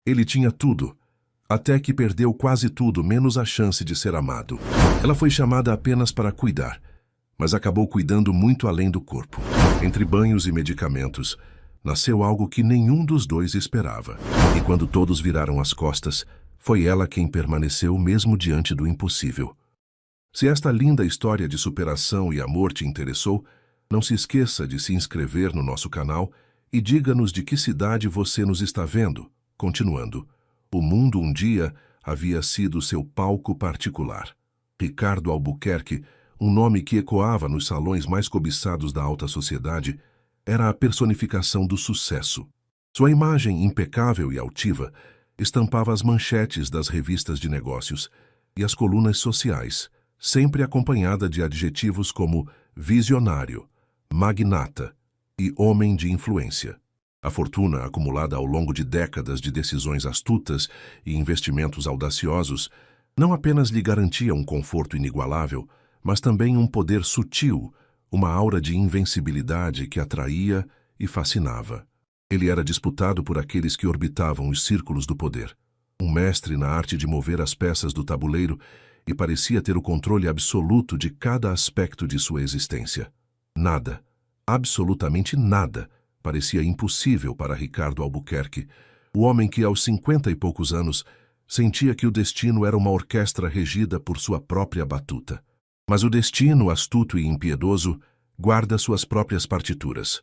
Ele tinha tudo, até que perdeu quase tudo menos a chance de ser amado. Ela foi chamada apenas para cuidar, mas acabou cuidando muito além do corpo. Entre banhos e medicamentos, nasceu algo que nenhum dos dois esperava. E quando todos viraram as costas, foi ela quem permaneceu mesmo diante do impossível. Se esta linda história de superação e amor te interessou, não se esqueça de se inscrever no nosso canal e diga-nos de que cidade você nos está vendo. Continuando, o mundo um dia havia sido seu palco particular. Ricardo Albuquerque, um nome que ecoava nos salões mais cobiçados da alta sociedade, era a personificação do sucesso. Sua imagem impecável e altiva estampava as manchetes das revistas de negócios e as colunas sociais, sempre acompanhada de adjetivos como visionário, magnata e homem de influência. A fortuna acumulada ao longo de décadas de decisões astutas e investimentos audaciosos não apenas lhe garantia um conforto inigualável, mas também um poder sutil, uma aura de invencibilidade que atraía e fascinava. Ele era disputado por aqueles que orbitavam os círculos do poder. Um mestre na arte de mover as peças do tabuleiro e parecia ter o controle absoluto de cada aspecto de sua existência. Nada, absolutamente nada, parecia impossível para Ricardo Albuquerque, o homem que aos 50 e poucos anos sentia que o destino era uma orquestra regida por sua própria batuta. Mas o destino, astuto e impiedoso, guarda suas próprias partituras.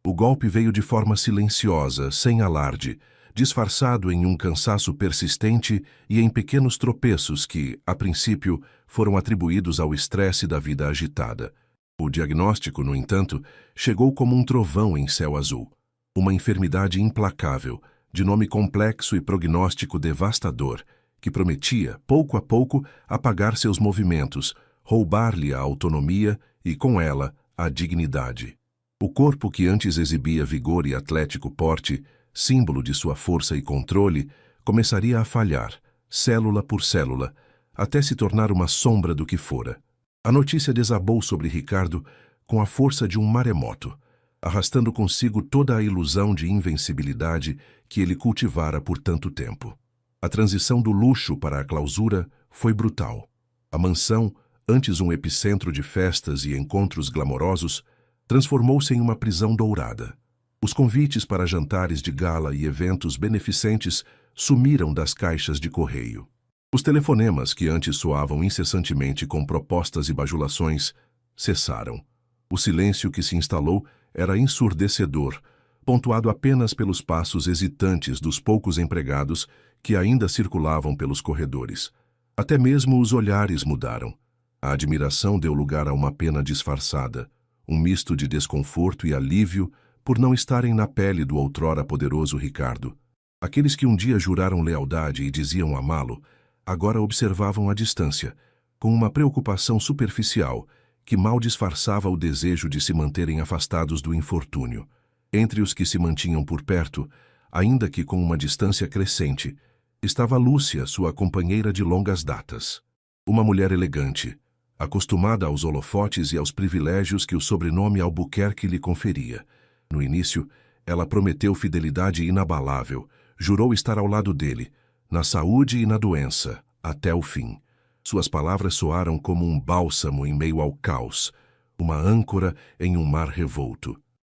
O golpe veio de forma silenciosa, sem alarde, disfarçado em um cansaço persistente e em pequenos tropeços que, a princípio, foram atribuídos ao estresse da vida agitada. O diagnóstico, no entanto, chegou como um trovão em céu azul. Uma enfermidade implacável, de nome complexo e prognóstico devastador, que prometia, pouco a pouco, apagar seus movimentos, roubar-lhe a autonomia e, com ela, a dignidade. O corpo que antes exibia vigor e atlético porte, símbolo de sua força e controle, começaria a falhar, célula por célula, até se tornar uma sombra do que fora. A notícia desabou sobre Ricardo com a força de um maremoto, arrastando consigo toda a ilusão de invencibilidade que ele cultivara por tanto tempo. A transição do luxo para a clausura foi brutal. A mansão, antes um epicentro de festas e encontros glamourosos, transformou-se em uma prisão dourada. Os convites para jantares de gala e eventos beneficentes sumiram das caixas de correio. Os telefonemas, que antes soavam incessantemente com propostas e bajulações, cessaram. O silêncio que se instalou era ensurdecedor, pontuado apenas pelos passos hesitantes dos poucos empregados que ainda circulavam pelos corredores. Até mesmo os olhares mudaram. A admiração deu lugar a uma pena disfarçada, um misto de desconforto e alívio por não estarem na pele do outrora poderoso Ricardo. Aqueles que um dia juraram lealdade e diziam amá-lo, agora observavam à distância, com uma preocupação superficial que mal disfarçava o desejo de se manterem afastados do infortúnio. Entre os que se mantinham por perto, ainda que com uma distância crescente, estava Lúcia, sua companheira de longas datas. Uma mulher elegante, acostumada aos holofotes e aos privilégios que o sobrenome Albuquerque lhe conferia. No início, ela prometeu fidelidade inabalável, jurou estar ao lado dele, na saúde e na doença, até o fim. Suas palavras soaram como um bálsamo em meio ao caos, uma âncora em um mar revolto.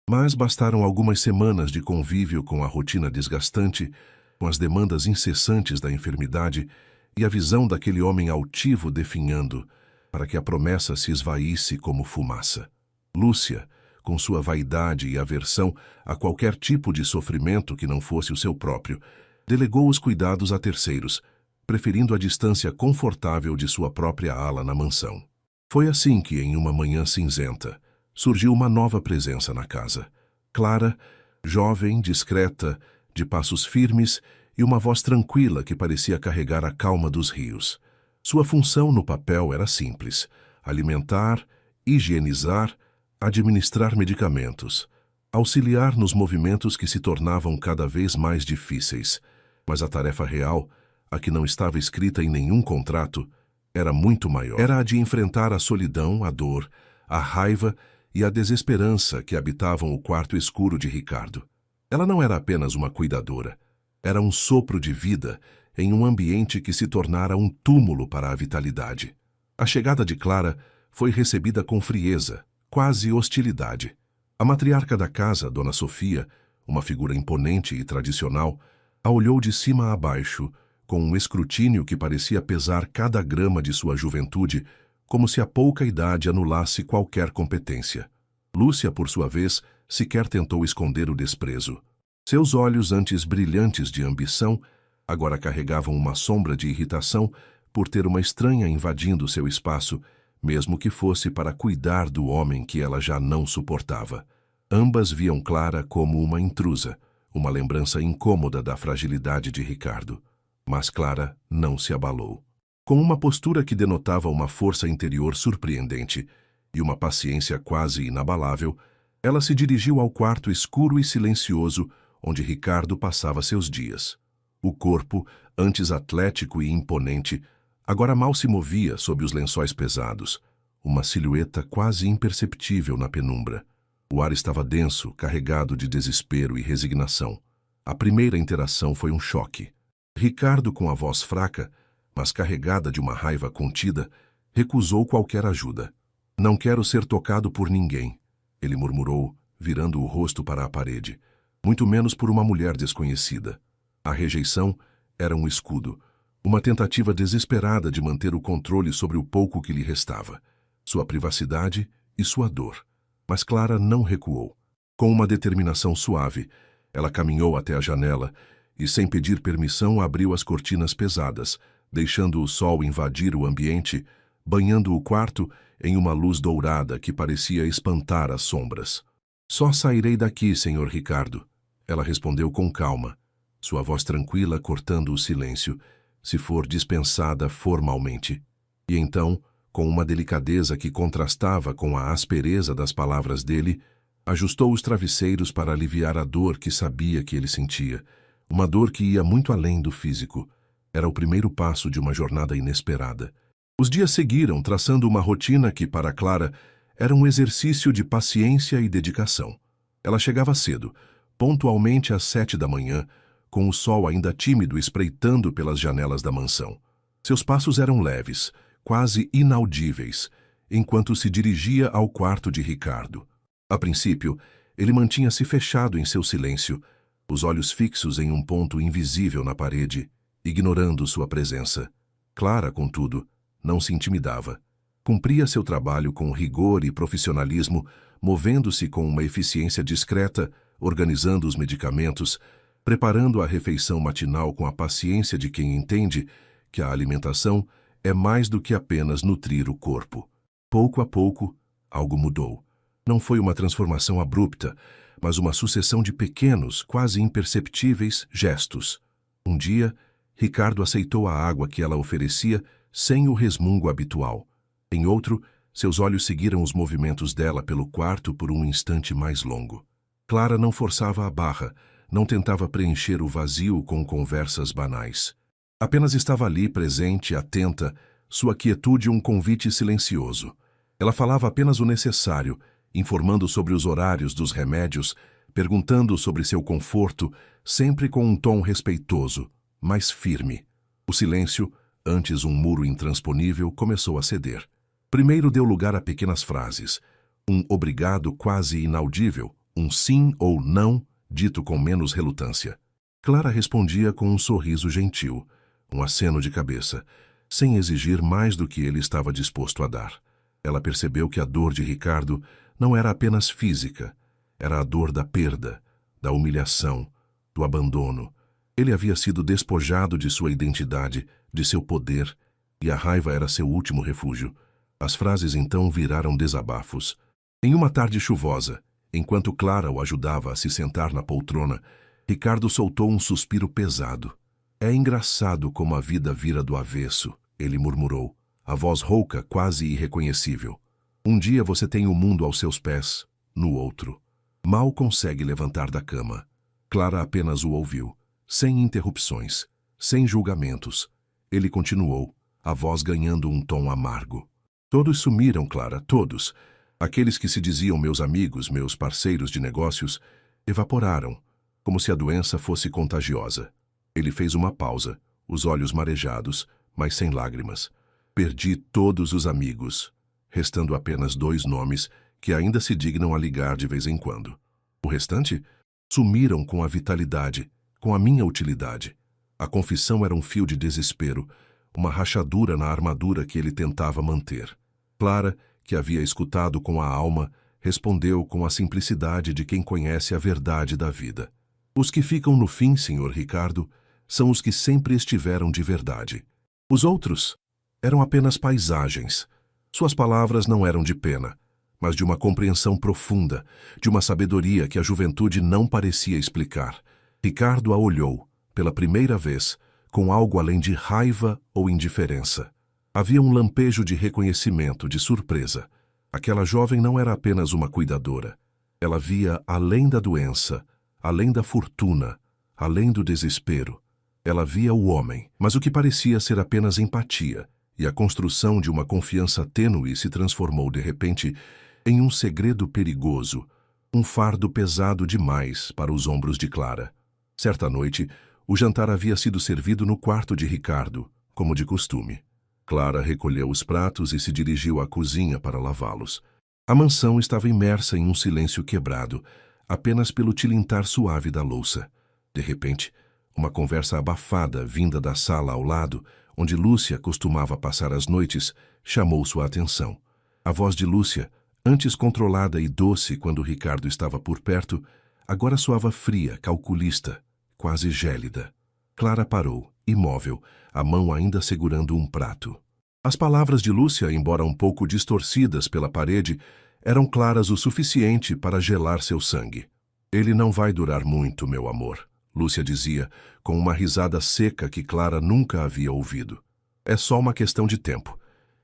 Mas bastaram algumas semanas de convívio com a rotina desgastante, com as demandas incessantes da enfermidade e a visão daquele homem altivo definhando, para que a promessa se esvaísse como fumaça. Lúcia, com sua vaidade e aversão a qualquer tipo de sofrimento que não fosse o seu próprio, delegou os cuidados a terceiros, preferindo a distância confortável de sua própria ala na mansão. Foi assim que, em uma manhã cinzenta, surgiu uma nova presença na casa. Clara, jovem, discreta, de passos firmes e uma voz tranquila que parecia carregar a calma dos rios. Sua função no papel era simples: alimentar, higienizar, administrar medicamentos, auxiliar nos movimentos que se tornavam cada vez mais difíceis. Mas a tarefa real, a que não estava escrita em nenhum contrato, era muito maior. Era a de enfrentar a solidão, a dor, a raiva e a desesperança que habitavam o quarto escuro de Ricardo. Ela não era apenas uma cuidadora. Era um sopro de vida em um ambiente que se tornara um túmulo para a vitalidade. A chegada de Clara foi recebida com frieza, quase hostilidade. A matriarca da casa, Dona Sofia, uma figura imponente e tradicional, a olhou de cima a baixo, com um escrutínio que parecia pesar cada grama de sua juventude, como se a pouca idade anulasse qualquer competência. Lúcia, por sua vez, sequer tentou esconder o desprezo. Seus olhos, antes brilhantes de ambição, agora carregavam uma sombra de irritação por ter uma estranha invadindo seu espaço, mesmo que fosse para cuidar do homem que ela já não suportava. Ambas viam Clara como uma intrusa, uma lembrança incômoda da fragilidade de Ricardo. Mas Clara não se abalou. Com uma postura que denotava uma força interior surpreendente e uma paciência quase inabalável, ela se dirigiu ao quarto escuro e silencioso onde Ricardo passava seus dias. O corpo, antes atlético e imponente, agora mal se movia sob os lençóis pesados, uma silhueta quase imperceptível na penumbra. O ar estava denso, carregado de desespero e resignação. A primeira interação foi um choque. Ricardo, com a voz fraca, mas carregada de uma raiva contida, recusou qualquer ajuda. "Não quero ser tocado por ninguém", ele murmurou, virando o rosto para a parede, muito menos por uma mulher desconhecida. A rejeição era um escudo, uma tentativa desesperada de manter o controle sobre o pouco que lhe restava, sua privacidade e sua dor. Mas Clara não recuou. Com uma determinação suave, ela caminhou até a janela e, sem pedir permissão, abriu as cortinas pesadas, deixando o sol invadir o ambiente, banhando o quarto em uma luz dourada que parecia espantar as sombras. "Só sairei daqui, Sr. Ricardo", ela respondeu com calma, sua voz tranquila cortando o silêncio, se for dispensada formalmente. E então, com uma delicadeza que contrastava com a aspereza das palavras dele, ajustou os travesseiros para aliviar a dor que sabia que ele sentia, uma dor que ia muito além do físico. Era o primeiro passo de uma jornada inesperada. Os dias seguiram, traçando uma rotina que, para Clara, era um exercício de paciência e dedicação. Ela chegava cedo, pontualmente às 7 da manhã, com o sol ainda tímido espreitando pelas janelas da mansão. Seus passos eram leves, quase inaudíveis, enquanto se dirigia ao quarto de Ricardo. A princípio, ele mantinha-se fechado em seu silêncio, os olhos fixos em um ponto invisível na parede, ignorando sua presença. Clara, contudo, não se intimidava. Cumpria seu trabalho com rigor e profissionalismo, movendo-se com uma eficiência discreta, organizando os medicamentos, preparando a refeição matinal com a paciência de quem entende que a alimentação é mais do que apenas nutrir o corpo. Pouco a pouco, algo mudou. Não foi uma transformação abrupta, mas uma sucessão de pequenos, quase imperceptíveis gestos. Um dia, Ricardo aceitou a água que ela oferecia sem o resmungo habitual. Em outro, seus olhos seguiram os movimentos dela pelo quarto por um instante mais longo. Clara não forçava a barra, não tentava preencher o vazio com conversas banais. Apenas estava ali, presente, atenta, sua quietude um convite silencioso. Ela falava apenas o necessário, informando sobre os horários dos remédios, perguntando sobre seu conforto, sempre com um tom respeitoso, mas firme. O silêncio, antes um muro intransponível, começou a ceder. Primeiro deu lugar a pequenas frases, um obrigado quase inaudível, um sim ou não, dito com menos relutância. Clara respondia com um sorriso gentil, um aceno de cabeça, sem exigir mais do que ele estava disposto a dar. Ela percebeu que a dor de Ricardo não era apenas física, era a dor da perda, da humilhação, do abandono. Ele havia sido despojado de sua identidade, de seu poder, e a raiva era seu último refúgio. As frases então viraram desabafos. Em uma tarde chuvosa, enquanto Clara o ajudava a se sentar na poltrona, Ricardo soltou um suspiro pesado. "É engraçado como a vida vira do avesso", ele murmurou, a voz rouca, quase irreconhecível. "Um dia você tem o mundo aos seus pés, no outro. Mal consegue levantar da cama." Clara apenas o ouviu, sem interrupções, sem julgamentos. Ele continuou, a voz ganhando um tom amargo. "Todos sumiram, Clara, todos. Aqueles que se diziam meus amigos, meus parceiros de negócios, evaporaram, como se a doença fosse contagiosa. Ele fez uma pausa, os olhos marejados, mas sem lágrimas. Perdi todos os amigos, restando apenas 2 nomes que ainda se dignam a ligar de vez em quando. O restante? Sumiram com a vitalidade, com a minha utilidade. A confissão era um fio de desespero, uma rachadura na armadura que ele tentava manter. Clara, que havia escutado com a alma, respondeu com a simplicidade de quem conhece a verdade da vida. Os que ficam no fim, Sr. Ricardo, são os que sempre estiveram de verdade. Os outros eram apenas paisagens. Suas palavras não eram de pena, mas de uma compreensão profunda, de uma sabedoria que a juventude não parecia explicar. Ricardo a olhou, pela primeira vez, com algo além de raiva ou indiferença. Havia um lampejo de reconhecimento, de surpresa. Aquela jovem não era apenas uma cuidadora. Ela via além da doença, além da fortuna, além do desespero. Ela via o homem, mas o que parecia ser apenas empatia, e a construção de uma confiança tênue se transformou de repente em um segredo perigoso, um fardo pesado demais para os ombros de Clara. Certa noite, o jantar havia sido servido no quarto de Ricardo, como de costume. Clara recolheu os pratos e se dirigiu à cozinha para lavá-los. A mansão estava imersa em um silêncio quebrado, apenas pelo tilintar suave da louça. De repente, uma conversa abafada vinda da sala ao lado, onde Lúcia costumava passar as noites, chamou sua atenção. A voz de Lúcia, antes controlada e doce quando Ricardo estava por perto, agora soava fria, calculista, quase gélida. Clara parou, imóvel, a mão ainda segurando um prato. As palavras de Lúcia, embora um pouco distorcidas pela parede, eram claras o suficiente para gelar seu sangue. Ele não vai durar muito, meu amor, Lúcia dizia, com uma risada seca que Clara nunca havia ouvido. É só uma questão de tempo.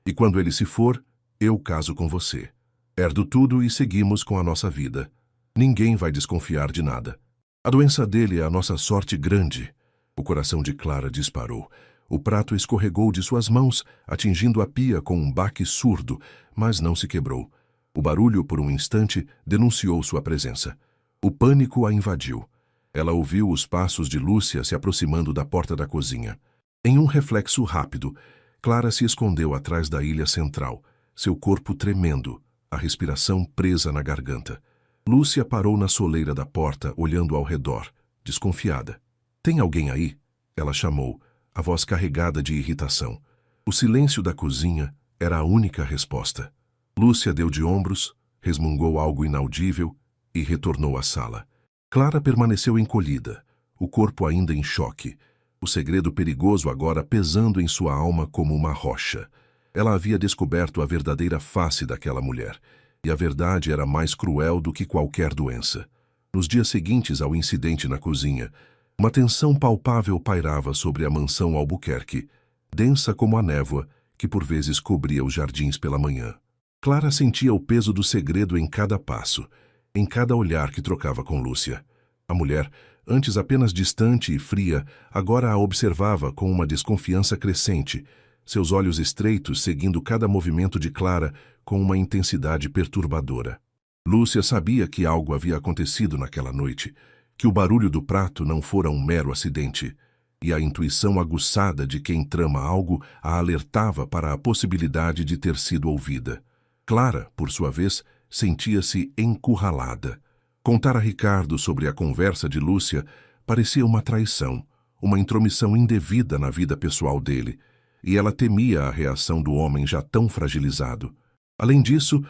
E quando ele se for, eu caso com você. Herdo tudo e seguimos com a nossa vida. Ninguém vai desconfiar de nada. A doença dele é a nossa sorte grande. O coração de Clara disparou. O prato escorregou de suas mãos, atingindo a pia com um baque surdo, mas não se quebrou. O barulho, por um instante, denunciou sua presença. O pânico a invadiu. Ela ouviu os passos de Lúcia se aproximando da porta da cozinha. Em um reflexo rápido, Clara se escondeu atrás da ilha central, seu corpo tremendo, a respiração presa na garganta. Lúcia parou na soleira da porta, olhando ao redor, desconfiada. "Tem alguém aí?" ela chamou, a voz carregada de irritação. O silêncio da cozinha era a única resposta. Lúcia deu de ombros, resmungou algo inaudível e retornou à sala. Clara permaneceu encolhida, o corpo ainda em choque, o segredo perigoso agora pesando em sua alma como uma rocha. Ela havia descoberto a verdadeira face daquela mulher, e a verdade era mais cruel do que qualquer doença. Nos dias seguintes ao incidente na cozinha, uma tensão palpável pairava sobre a mansão Albuquerque, densa como a névoa que por vezes cobria os jardins pela manhã. Clara sentia o peso do segredo em cada passo, em cada olhar que trocava com Lúcia. A mulher, antes apenas distante e fria, agora a observava com uma desconfiança crescente, seus olhos estreitos seguindo cada movimento de Clara com uma intensidade perturbadora. Lúcia sabia que algo havia acontecido naquela noite, que o barulho do prato não fora um mero acidente, e a intuição aguçada de quem trama algo a alertava para a possibilidade de ter sido ouvida. Clara, por sua vez, sentia-se encurralada. Contar a Ricardo sobre a conversa de Lúcia parecia uma traição, uma intromissão indevida na vida pessoal dele, e ela temia a reação do homem já tão fragilizado. Além disso,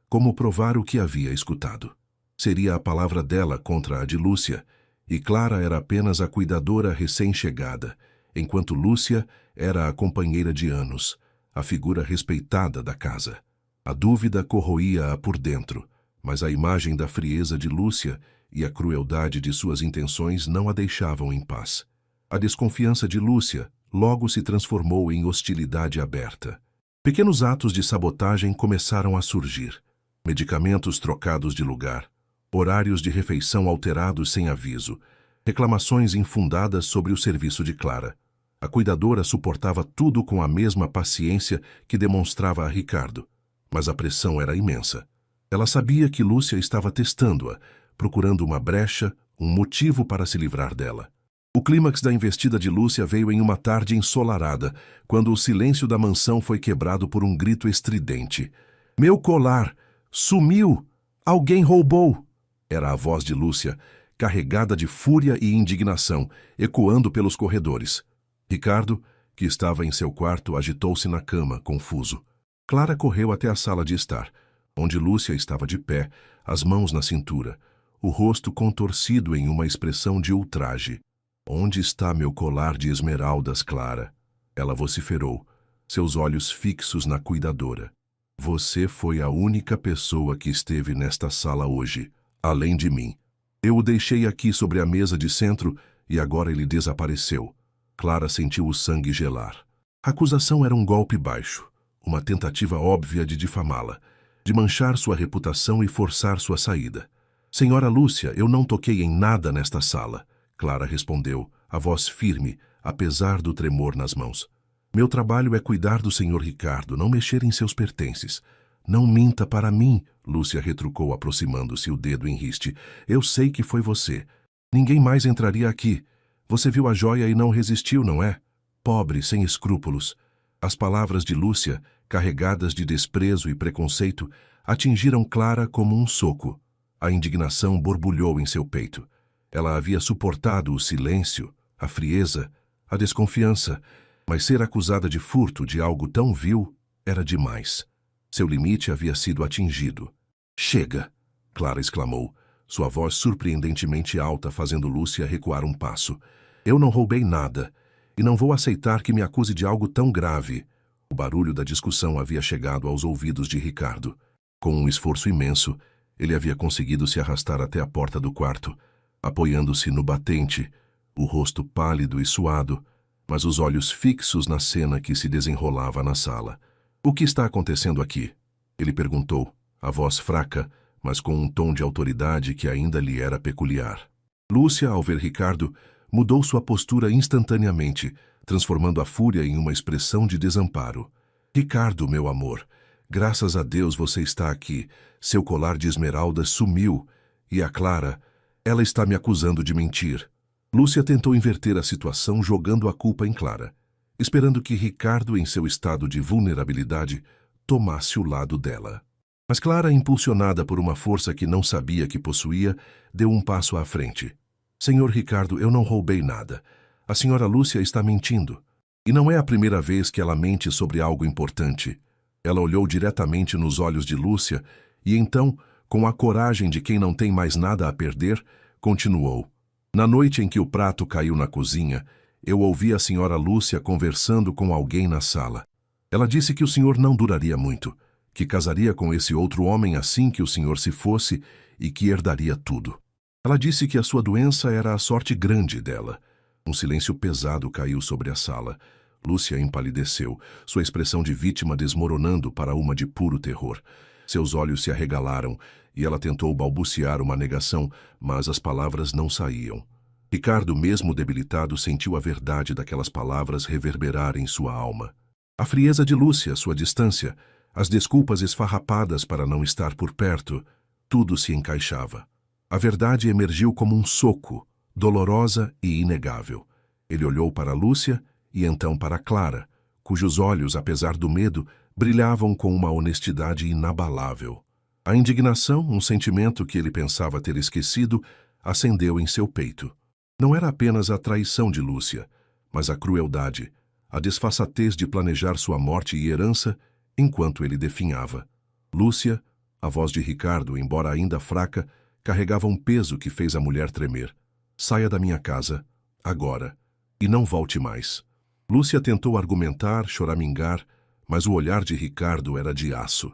como provar o que havia escutado? Seria a palavra dela contra a de Lúcia, e Clara era apenas a cuidadora recém-chegada, enquanto Lúcia era a companheira de anos, a figura respeitada da casa. A dúvida corroía-a por dentro, mas a imagem da frieza de Lúcia e a crueldade de suas intenções não a deixavam em paz. A desconfiança de Lúcia logo se transformou em hostilidade aberta. Pequenos atos de sabotagem começaram a surgir. Medicamentos trocados de lugar, horários de refeição alterados sem aviso, reclamações infundadas sobre o serviço de Clara. A cuidadora suportava tudo com a mesma paciência que demonstrava a Ricardo, mas a pressão era imensa. Ela sabia que Lúcia estava testando-a, procurando uma brecha, um motivo para se livrar dela. O clímax da investida de Lúcia veio em uma tarde ensolarada, quando o silêncio da mansão foi quebrado por um grito estridente. Meu colar! Sumiu! Alguém roubou! Era a voz de Lúcia, carregada de fúria e indignação, ecoando pelos corredores. Ricardo, que estava em seu quarto, agitou-se na cama, confuso. Clara correu até a sala de estar, onde Lúcia estava de pé, as mãos na cintura, o rosto contorcido em uma expressão de ultraje. Onde está meu colar de esmeraldas, Clara? Ela vociferou, seus olhos fixos na cuidadora. Você foi a única pessoa que esteve nesta sala hoje, além de mim. Eu o deixei aqui sobre a mesa de centro e agora ele desapareceu. Clara sentiu o sangue gelar. A acusação era um golpe baixo, uma tentativa óbvia de difamá-la, de manchar sua reputação e forçar sua saída. Senhora Lúcia, eu não toquei em nada nesta sala. Clara respondeu, a voz firme, apesar do tremor nas mãos. Meu trabalho é cuidar do senhor Ricardo, não mexer em seus pertences. Não minta para mim, Lúcia retrucou aproximando-se, o dedo em riste. Eu sei que foi você. Ninguém mais entraria aqui. Você viu a joia e não resistiu, não é? Pobre, sem escrúpulos. As palavras de Lúcia, carregadas de desprezo e preconceito, atingiram Clara como um soco. A indignação borbulhou em seu peito. Ela havia suportado o silêncio, a frieza, a desconfiança, mas ser acusada de furto de algo tão vil era demais. Seu limite havia sido atingido. Chega! Clara exclamou, sua voz surpreendentemente alta, fazendo Lúcia recuar um passo. Eu não roubei nada, e não vou aceitar que me acuse de algo tão grave. O barulho da discussão havia chegado aos ouvidos de Ricardo. Com um esforço imenso, ele havia conseguido se arrastar até a porta do quarto, apoiando-se no batente, o rosto pálido e suado, mas os olhos fixos na cena que se desenrolava na sala. O que está acontecendo aqui? Ele perguntou, a voz fraca, mas com um tom de autoridade que ainda lhe era peculiar. Lúcia, ao ver Ricardo, mudou sua postura instantaneamente, transformando a fúria em uma expressão de desamparo. Ricardo, meu amor, graças a Deus você está aqui. Seu colar de esmeraldas sumiu. E a Clara, ela está me acusando de mentir. Lúcia tentou inverter a situação, jogando a culpa em Clara, esperando que Ricardo, em seu estado de vulnerabilidade, tomasse o lado dela. Mas Clara, impulsionada por uma força que não sabia que possuía, deu um passo à frente. Senhor Ricardo, eu não roubei nada. A senhora Lúcia está mentindo. E não é a primeira vez que ela mente sobre algo importante. Ela olhou diretamente nos olhos de Lúcia e então, com a coragem de quem não tem mais nada a perder, continuou. Na noite em que o prato caiu na cozinha, eu ouvi a senhora Lúcia conversando com alguém na sala. Ela disse que o senhor não duraria muito, que casaria com esse outro homem assim que o senhor se fosse e que herdaria tudo. Ela disse que a sua doença era a sorte grande dela. Um silêncio pesado caiu sobre a sala. Lúcia empalideceu, sua expressão de vítima desmoronando para uma de puro terror. Seus olhos se arregalaram e ela tentou balbuciar uma negação, mas as palavras não saíam. Ricardo, mesmo debilitado, sentiu a verdade daquelas palavras reverberar em sua alma. A frieza de Lúcia, sua distância, as desculpas esfarrapadas para não estar por perto, tudo se encaixava. A verdade emergiu como um soco, dolorosa e inegável. Ele olhou para Lúcia e então para Clara, cujos olhos, apesar do medo, brilhavam com uma honestidade inabalável. A indignação, um sentimento que ele pensava ter esquecido, acendeu em seu peito. Não era apenas a traição de Lúcia, mas a crueldade, a desfaçatez de planejar sua morte e herança enquanto ele definhava. Lúcia, a voz de Ricardo, embora ainda fraca, carregava um peso que fez a mulher tremer. Saia da minha casa, agora, e não volte mais. Lúcia tentou argumentar, choramingar, mas o olhar de Ricardo era de aço.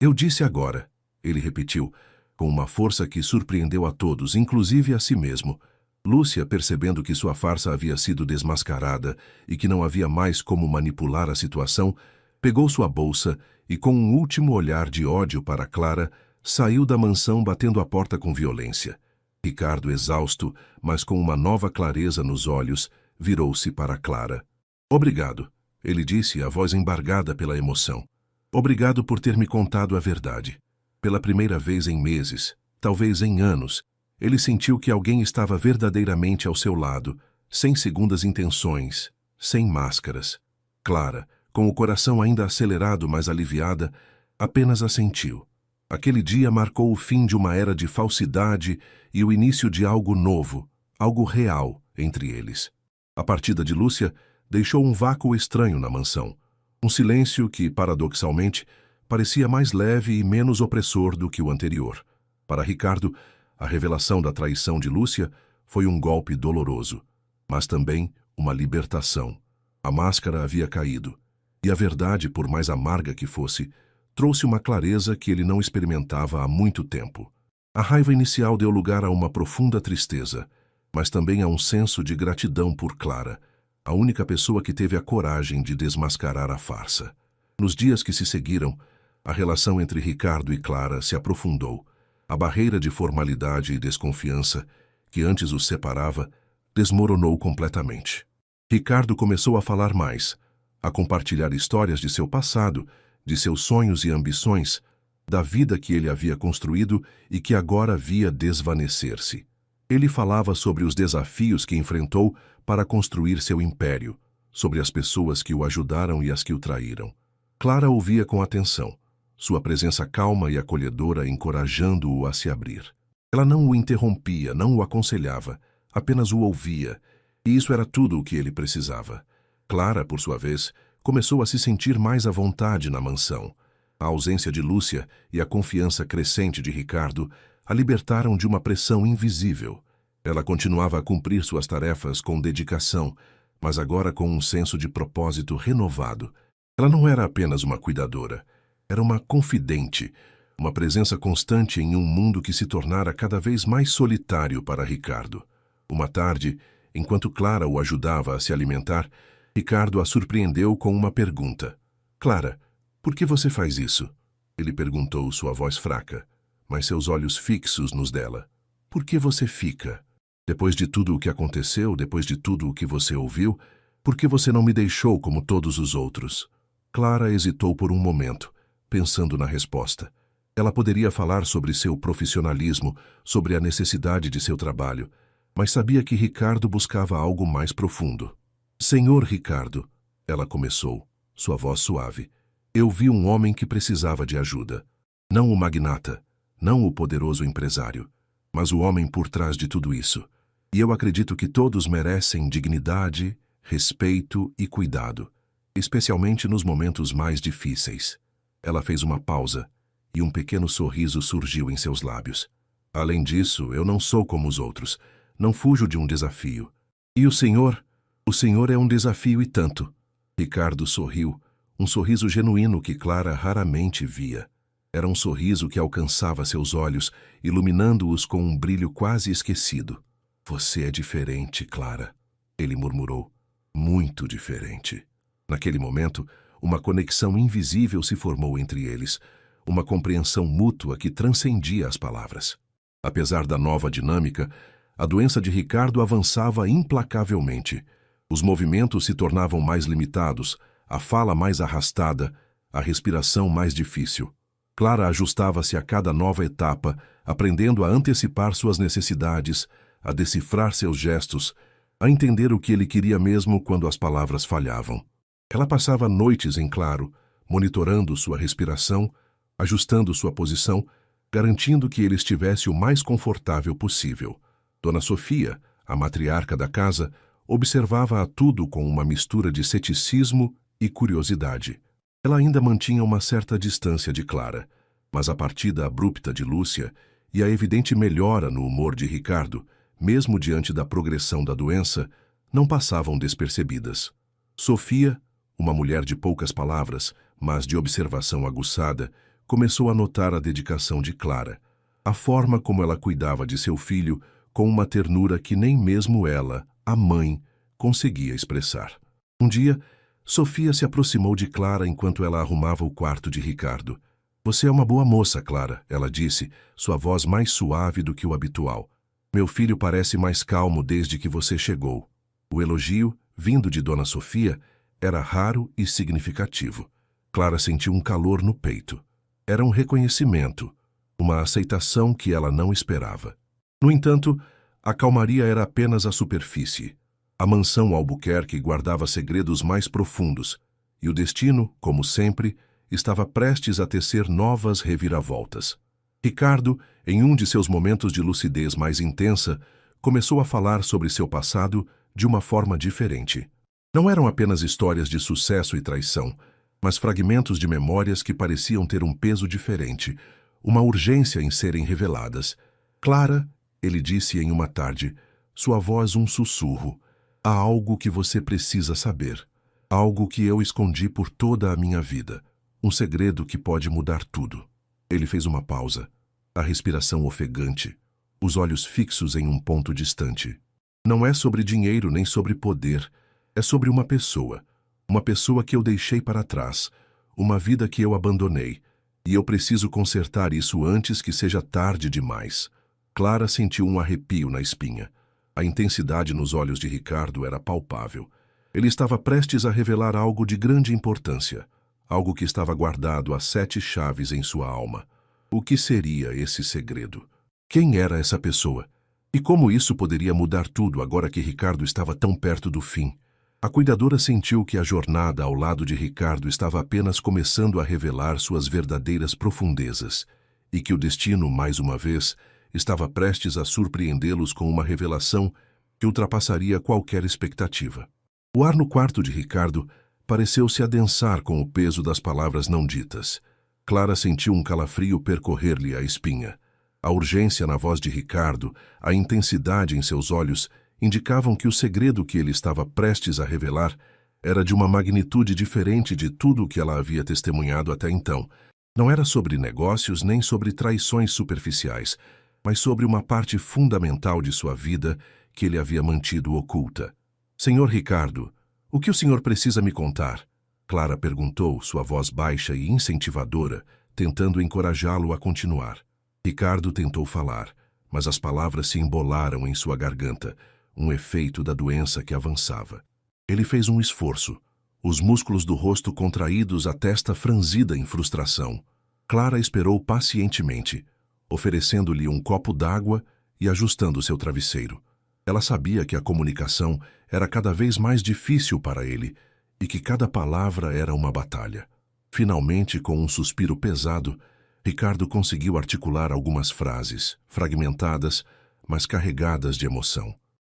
Eu disse agora, ele repetiu, com uma força que surpreendeu a todos, inclusive a si mesmo. Lúcia, percebendo que sua farsa havia sido desmascarada e que não havia mais como manipular a situação, pegou sua bolsa e, com um último olhar de ódio para Clara, saiu da mansão batendo a porta com violência. Ricardo, exausto, mas com uma nova clareza nos olhos, virou-se para Clara. Obrigado, ele disse, a voz embargada pela emoção. Obrigado por ter me contado a verdade. Pela primeira vez em meses, talvez em anos, ele sentiu que alguém estava verdadeiramente ao seu lado, sem segundas intenções, sem máscaras. Clara, com o coração ainda acelerado, mas aliviada, apenas assentiu. Aquele dia marcou o fim de uma era de falsidade e o início de algo novo, algo real entre eles. A partida de Lúcia deixou um vácuo estranho na mansão. Um silêncio que, paradoxalmente, parecia mais leve e menos opressor do que o anterior. Para Ricardo, a revelação da traição de Lúcia foi um golpe doloroso, mas também uma libertação. A máscara havia caído, e a verdade, por mais amarga que fosse, trouxe uma clareza que ele não experimentava há muito tempo. A raiva inicial deu lugar a uma profunda tristeza, mas também a um senso de gratidão por Clara, a única pessoa que teve a coragem de desmascarar a farsa. Nos dias que se seguiram, a relação entre Ricardo e Clara se aprofundou. A barreira de formalidade e desconfiança, que antes os separava, desmoronou completamente. Ricardo começou a falar mais, a compartilhar histórias de seu passado, de seus sonhos e ambições, da vida que ele havia construído e que agora via desvanecer-se. Ele falava sobre os desafios que enfrentou para construir seu império, sobre as pessoas que o ajudaram e as que o traíram. Clara ouvia com atenção, sua presença calma e acolhedora encorajando-o a se abrir. Ela não o interrompia, não o aconselhava, apenas o ouvia, e isso era tudo o que ele precisava. Clara, por sua vez, começou a se sentir mais à vontade na mansão. A ausência de Lúcia e a confiança crescente de Ricardo a libertaram de uma pressão invisível. Ela continuava a cumprir suas tarefas com dedicação, mas agora com um senso de propósito renovado. Ela não era apenas uma cuidadora, era uma confidente, uma presença constante em um mundo que se tornara cada vez mais solitário para Ricardo. Uma tarde, enquanto Clara o ajudava a se alimentar, Ricardo a surpreendeu com uma pergunta. "Clara, por que você faz isso?" Ele perguntou, sua voz fraca, mas seus olhos fixos nos dela. "Por que você fica? Depois de tudo o que aconteceu, depois de tudo o que você ouviu, por que você não me deixou como todos os outros?" Clara hesitou por um momento, pensando na resposta. Ela poderia falar sobre seu profissionalismo, sobre a necessidade de seu trabalho, mas sabia que Ricardo buscava algo mais profundo. "Senhor Ricardo", ela começou, sua voz suave, "eu vi um homem que precisava de ajuda. Não o magnata, não o poderoso empresário, mas o homem por trás de tudo isso. E eu acredito que todos merecem dignidade, respeito e cuidado, especialmente nos momentos mais difíceis." Ela fez uma pausa, e um pequeno sorriso surgiu em seus lábios. "Além disso, eu não sou como os outros, não fujo de um desafio. E o senhor? O senhor é um desafio e tanto." Ricardo sorriu, um sorriso genuíno que Clara raramente via. Era um sorriso que alcançava seus olhos, iluminando-os com um brilho quase esquecido. "Você é diferente, Clara", ele murmurou. "Muito diferente." Naquele momento, uma conexão invisível se formou entre eles, uma compreensão mútua que transcendia as palavras. Apesar da nova dinâmica, a doença de Ricardo avançava implacavelmente. Os movimentos se tornavam mais limitados, a fala mais arrastada, a respiração mais difícil. Clara ajustava-se a cada nova etapa, aprendendo a antecipar suas necessidades, a decifrar seus gestos, a entender o que ele queria mesmo quando as palavras falhavam. Ela passava noites em claro, monitorando sua respiração, ajustando sua posição, garantindo que ele estivesse o mais confortável possível. Dona Sofia, a matriarca da casa, observava a tudo com uma mistura de ceticismo e curiosidade. Ela ainda mantinha uma certa distância de Clara, mas a partida abrupta de Lúcia e a evidente melhora no humor de Ricardo, mesmo diante da progressão da doença, não passavam despercebidas. Sofia, uma mulher de poucas palavras, mas de observação aguçada, começou a notar a dedicação de Clara, a forma como ela cuidava de seu filho com uma ternura que nem mesmo ela, a mãe, conseguia expressar. Um dia, Sofia se aproximou de Clara enquanto ela arrumava o quarto de Ricardo. "Você é uma boa moça, Clara", ela disse, sua voz mais suave do que o habitual. "Meu filho parece mais calmo desde que você chegou." O elogio, vindo de Dona Sofia, era raro e significativo. Clara sentiu um calor no peito. Era um reconhecimento, uma aceitação que ela não esperava. No entanto, a calmaria era apenas a superfície. A mansão Albuquerque guardava segredos mais profundos, e o destino, como sempre, estava prestes a tecer novas reviravoltas. Ricardo, em um de seus momentos de lucidez mais intensa, começou a falar sobre seu passado de uma forma diferente. Não eram apenas histórias de sucesso e traição, mas fragmentos de memórias que pareciam ter um peso diferente, uma urgência em serem reveladas. Clara, ele disse em uma tarde, sua voz um sussurro. Há algo que você precisa saber. Algo que eu escondi por toda a minha vida. Um segredo que pode mudar tudo. Ele fez uma pausa. A respiração ofegante. Os olhos fixos em um ponto distante. Não é sobre dinheiro nem sobre poder. É sobre uma pessoa. Uma pessoa que eu deixei para trás. Uma vida que eu abandonei. E eu preciso consertar isso antes que seja tarde demais. Clara sentiu um arrepio na espinha. A intensidade nos olhos de Ricardo era palpável. Ele estava prestes a revelar algo de grande importância. Algo que estava guardado a 7 chaves em sua alma. O que seria esse segredo? Quem era essa pessoa? E como isso poderia mudar tudo agora que Ricardo estava tão perto do fim? A cuidadora sentiu que a jornada ao lado de Ricardo estava apenas começando a revelar suas verdadeiras profundezas e que o destino, mais uma vez, estava prestes a surpreendê-los com uma revelação que ultrapassaria qualquer expectativa. O ar no quarto de Ricardo pareceu se adensar com o peso das palavras não ditas. Clara sentiu um calafrio percorrer-lhe a espinha. A urgência na voz de Ricardo, a intensidade em seus olhos, indicavam que o segredo que ele estava prestes a revelar era de uma magnitude diferente de tudo o que ela havia testemunhado até então. Não era sobre negócios nem sobre traições superficiais, mas sobre uma parte fundamental de sua vida que ele havia mantido oculta. Senhor Ricardo, o que o senhor precisa me contar? Clara perguntou, sua voz baixa e incentivadora, tentando encorajá-lo a continuar. Ricardo tentou falar, mas as palavras se embolaram em sua garganta, um efeito da doença que avançava. Ele fez um esforço, os músculos do rosto contraídos, a testa franzida em frustração. Clara esperou pacientemente, oferecendo-lhe um copo d'água e ajustando seu travesseiro. Ela sabia que a comunicação era cada vez mais difícil para ele e que cada palavra era uma batalha. Finalmente, com um suspiro pesado, Ricardo conseguiu articular algumas frases, fragmentadas, mas carregadas de emoção.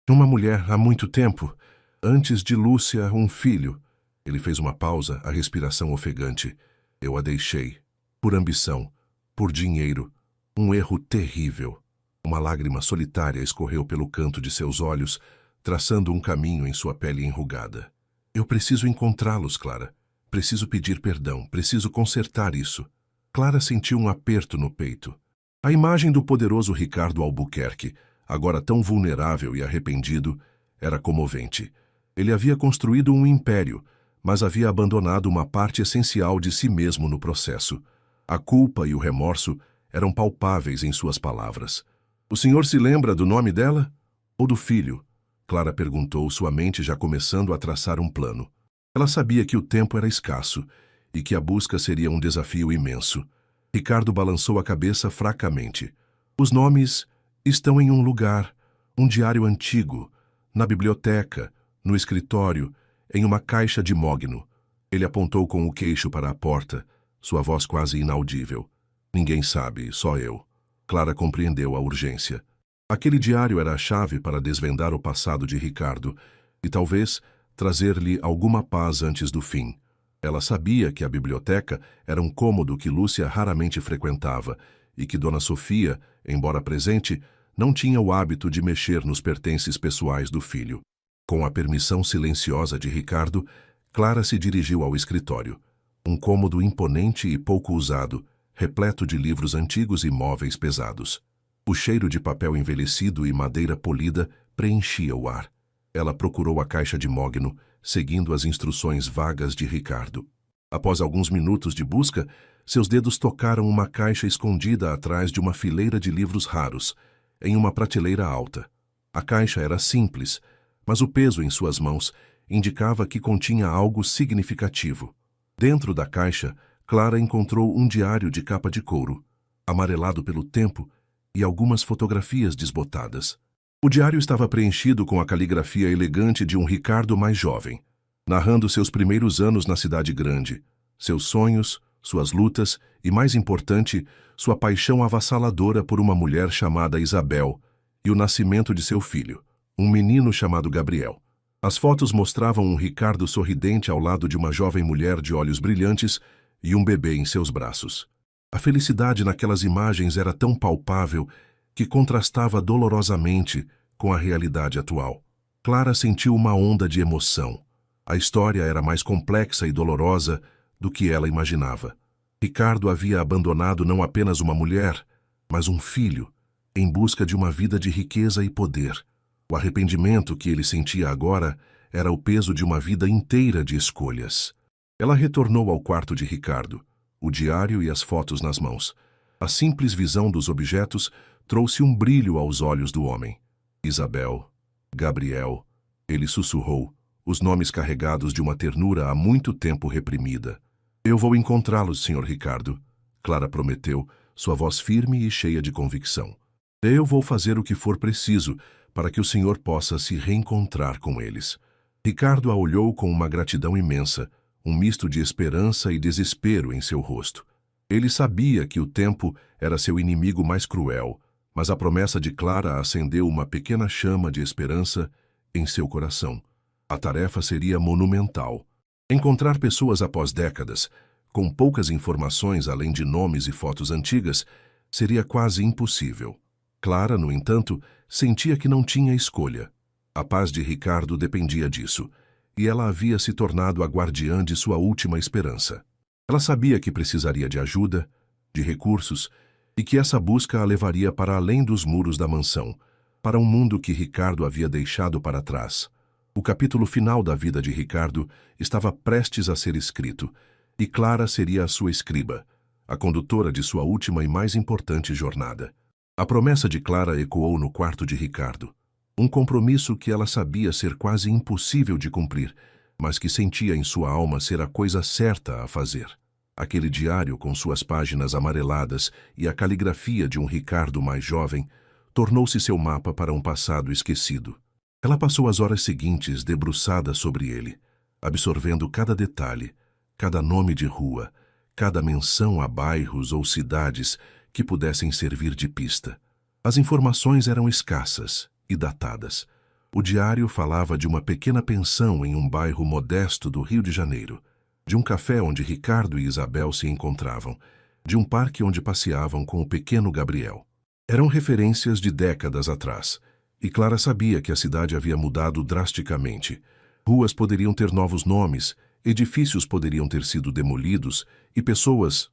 Uma mulher há muito tempo, antes de Lúcia, um filho. Ele fez uma pausa, a respiração ofegante. Eu a deixei. Por ambição, por dinheiro. Um erro terrível. Uma lágrima solitária escorreu pelo canto de seus olhos, traçando um caminho em sua pele enrugada. Eu preciso encontrá-los, Clara. Preciso pedir perdão. Preciso consertar isso. Clara sentiu um aperto no peito. A imagem do poderoso Ricardo Albuquerque, agora tão vulnerável e arrependido, era comovente. Ele havia construído um império, mas havia abandonado uma parte essencial de si mesmo no processo. A culpa e o remorso eram palpáveis em suas palavras. O senhor se lembra do nome dela? Ou do filho? Clara perguntou, sua mente já começando a traçar um plano. Ela sabia que o tempo era escasso e que a busca seria um desafio imenso. Ricardo balançou a cabeça fracamente. Os nomes estão em um lugar, um diário antigo, na biblioteca, no escritório, em uma caixa de mogno. Ele apontou com o queixo para a porta, sua voz quase inaudível. Ninguém sabe, só eu. Clara compreendeu a urgência. Aquele diário era a chave para desvendar o passado de Ricardo e talvez trazer-lhe alguma paz antes do fim. Ela sabia que a biblioteca era um cômodo que Lúcia raramente frequentava e que Dona Sofia, embora presente, não tinha o hábito de mexer nos pertences pessoais do filho. Com a permissão silenciosa de Ricardo, Clara se dirigiu ao escritório. Um cômodo imponente e pouco usado, repleto de livros antigos e móveis pesados. O cheiro de papel envelhecido e madeira polida preenchia o ar. Ela procurou a caixa de mogno, seguindo as instruções vagas de Ricardo. Após alguns minutos de busca, seus dedos tocaram uma caixa escondida atrás de uma fileira de livros raros, em uma prateleira alta. A caixa era simples, mas o peso em suas mãos indicava que continha algo significativo. Dentro da caixa, Clara encontrou um diário de capa de couro, amarelado pelo tempo, e algumas fotografias desbotadas. O diário estava preenchido com a caligrafia elegante de um Ricardo mais jovem, narrando seus primeiros anos na cidade grande, seus sonhos, suas lutas e, mais importante, sua paixão avassaladora por uma mulher chamada Isabel e o nascimento de seu filho, um menino chamado Gabriel. As fotos mostravam um Ricardo sorridente ao lado de uma jovem mulher de olhos brilhantes e um bebê em seus braços. A felicidade naquelas imagens era tão palpável que contrastava dolorosamente com a realidade atual. Clara sentiu uma onda de emoção. A história era mais complexa e dolorosa do que ela imaginava. Ricardo havia abandonado não apenas uma mulher, mas um filho, em busca de uma vida de riqueza e poder. O arrependimento que ele sentia agora era o peso de uma vida inteira de escolhas. Ela retornou ao quarto de Ricardo, o diário e as fotos nas mãos. A simples visão dos objetos trouxe um brilho aos olhos do homem. Isabel, Gabriel, ele sussurrou, os nomes carregados de uma ternura há muito tempo reprimida. Eu vou encontrá-los, Sr. Ricardo, Clara prometeu, sua voz firme e cheia de convicção. Eu vou fazer o que for preciso para que o senhor possa se reencontrar com eles. Ricardo a olhou com uma gratidão imensa, um misto de esperança e desespero em seu rosto. Ele sabia que o tempo era seu inimigo mais cruel, mas a promessa de Clara acendeu uma pequena chama de esperança em seu coração. A tarefa seria monumental. Encontrar pessoas após décadas, com poucas informações além de nomes e fotos antigas, seria quase impossível. Clara, no entanto, sentia que não tinha escolha. A paz de Ricardo dependia disso, e ela havia se tornado a guardiã de sua última esperança. Ela sabia que precisaria de ajuda, de recursos, e que essa busca a levaria para além dos muros da mansão, para um mundo que Ricardo havia deixado para trás. O capítulo final da vida de Ricardo estava prestes a ser escrito, e Clara seria a sua escriba, a condutora de sua última e mais importante jornada. A promessa de Clara ecoou no quarto de Ricardo. Um compromisso que ela sabia ser quase impossível de cumprir, mas que sentia em sua alma ser a coisa certa a fazer. Aquele diário, com suas páginas amareladas e a caligrafia de um Ricardo mais jovem, tornou-se seu mapa para um passado esquecido. Ela passou as horas seguintes debruçada sobre ele, absorvendo cada detalhe, cada nome de rua, cada menção a bairros ou cidades que pudessem servir de pista. As informações eram escassas e datadas. O diário falava de uma pequena pensão em um bairro modesto do Rio de Janeiro, de um café onde Ricardo e Isabel se encontravam, de um parque onde passeavam com o pequeno Gabriel. Eram referências de décadas atrás, e Clara sabia que a cidade havia mudado drasticamente. Ruas poderiam ter novos nomes, edifícios poderiam ter sido demolidos, e pessoas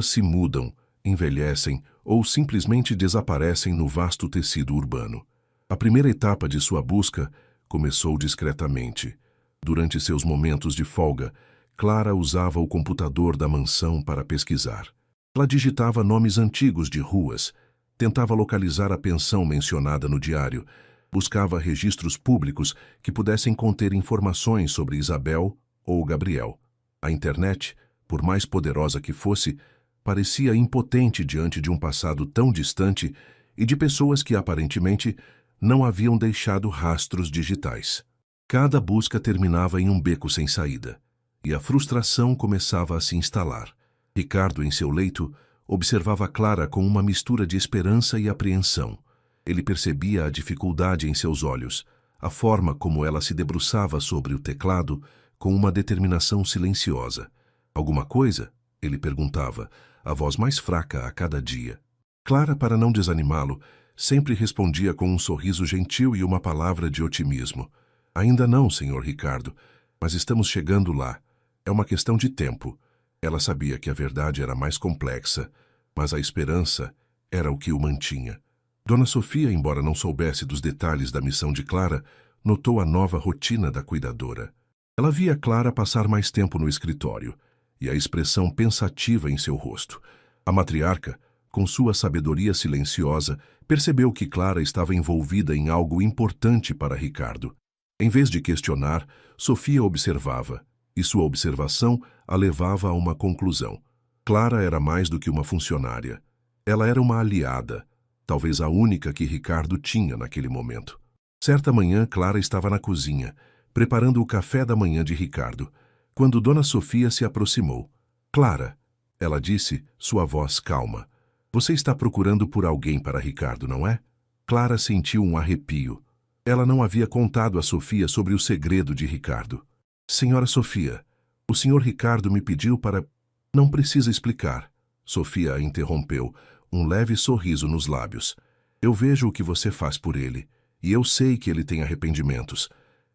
se mudam, envelhecem ou simplesmente desaparecem no vasto tecido urbano. A primeira etapa de sua busca começou discretamente. Durante seus momentos de folga, Clara usava o computador da mansão para pesquisar. Ela digitava nomes antigos de ruas, tentava localizar a pensão mencionada no diário, buscava registros públicos que pudessem conter informações sobre Isabel ou Gabriel. A internet, por mais poderosa que fosse, parecia impotente diante de um passado tão distante e de pessoas que aparentemente não haviam deixado rastros digitais. Cada busca terminava em um beco sem saída, e a frustração começava a se instalar. Ricardo, em seu leito, observava Clara com uma mistura de esperança e apreensão. Ele percebia a dificuldade em seus olhos, a forma como ela se debruçava sobre o teclado com uma determinação silenciosa. Alguma coisa? Ele perguntava, a voz mais fraca a cada dia. Clara, para não desanimá-lo, sempre respondia com um sorriso gentil e uma palavra de otimismo. Ainda não, Sr. Ricardo, mas estamos chegando lá. É uma questão de tempo. Ela sabia que a verdade era mais complexa, mas a esperança era o que o mantinha. Dona Sofia, embora não soubesse dos detalhes da missão de Clara, notou a nova rotina da cuidadora. Ela via Clara passar mais tempo no escritório, e a expressão pensativa em seu rosto. A matriarca, com sua sabedoria silenciosa, percebeu que Clara estava envolvida em algo importante para Ricardo. Em vez de questionar, Sofia observava, e sua observação a levava a uma conclusão. Clara era mais do que uma funcionária. Ela era uma aliada, talvez a única que Ricardo tinha naquele momento. Certa manhã, Clara estava na cozinha, preparando o café da manhã de Ricardo, quando Dona Sofia se aproximou. Clara, ela disse, sua voz calma. Você está procurando por alguém para Ricardo, não é? Clara sentiu um arrepio. Ela não havia contado a Sofia sobre o segredo de Ricardo. Senhora Sofia, o senhor Ricardo me pediu para... Não precisa explicar. Sofia a interrompeu, um leve sorriso nos lábios. Eu vejo o que você faz por ele, e eu sei que ele tem arrependimentos.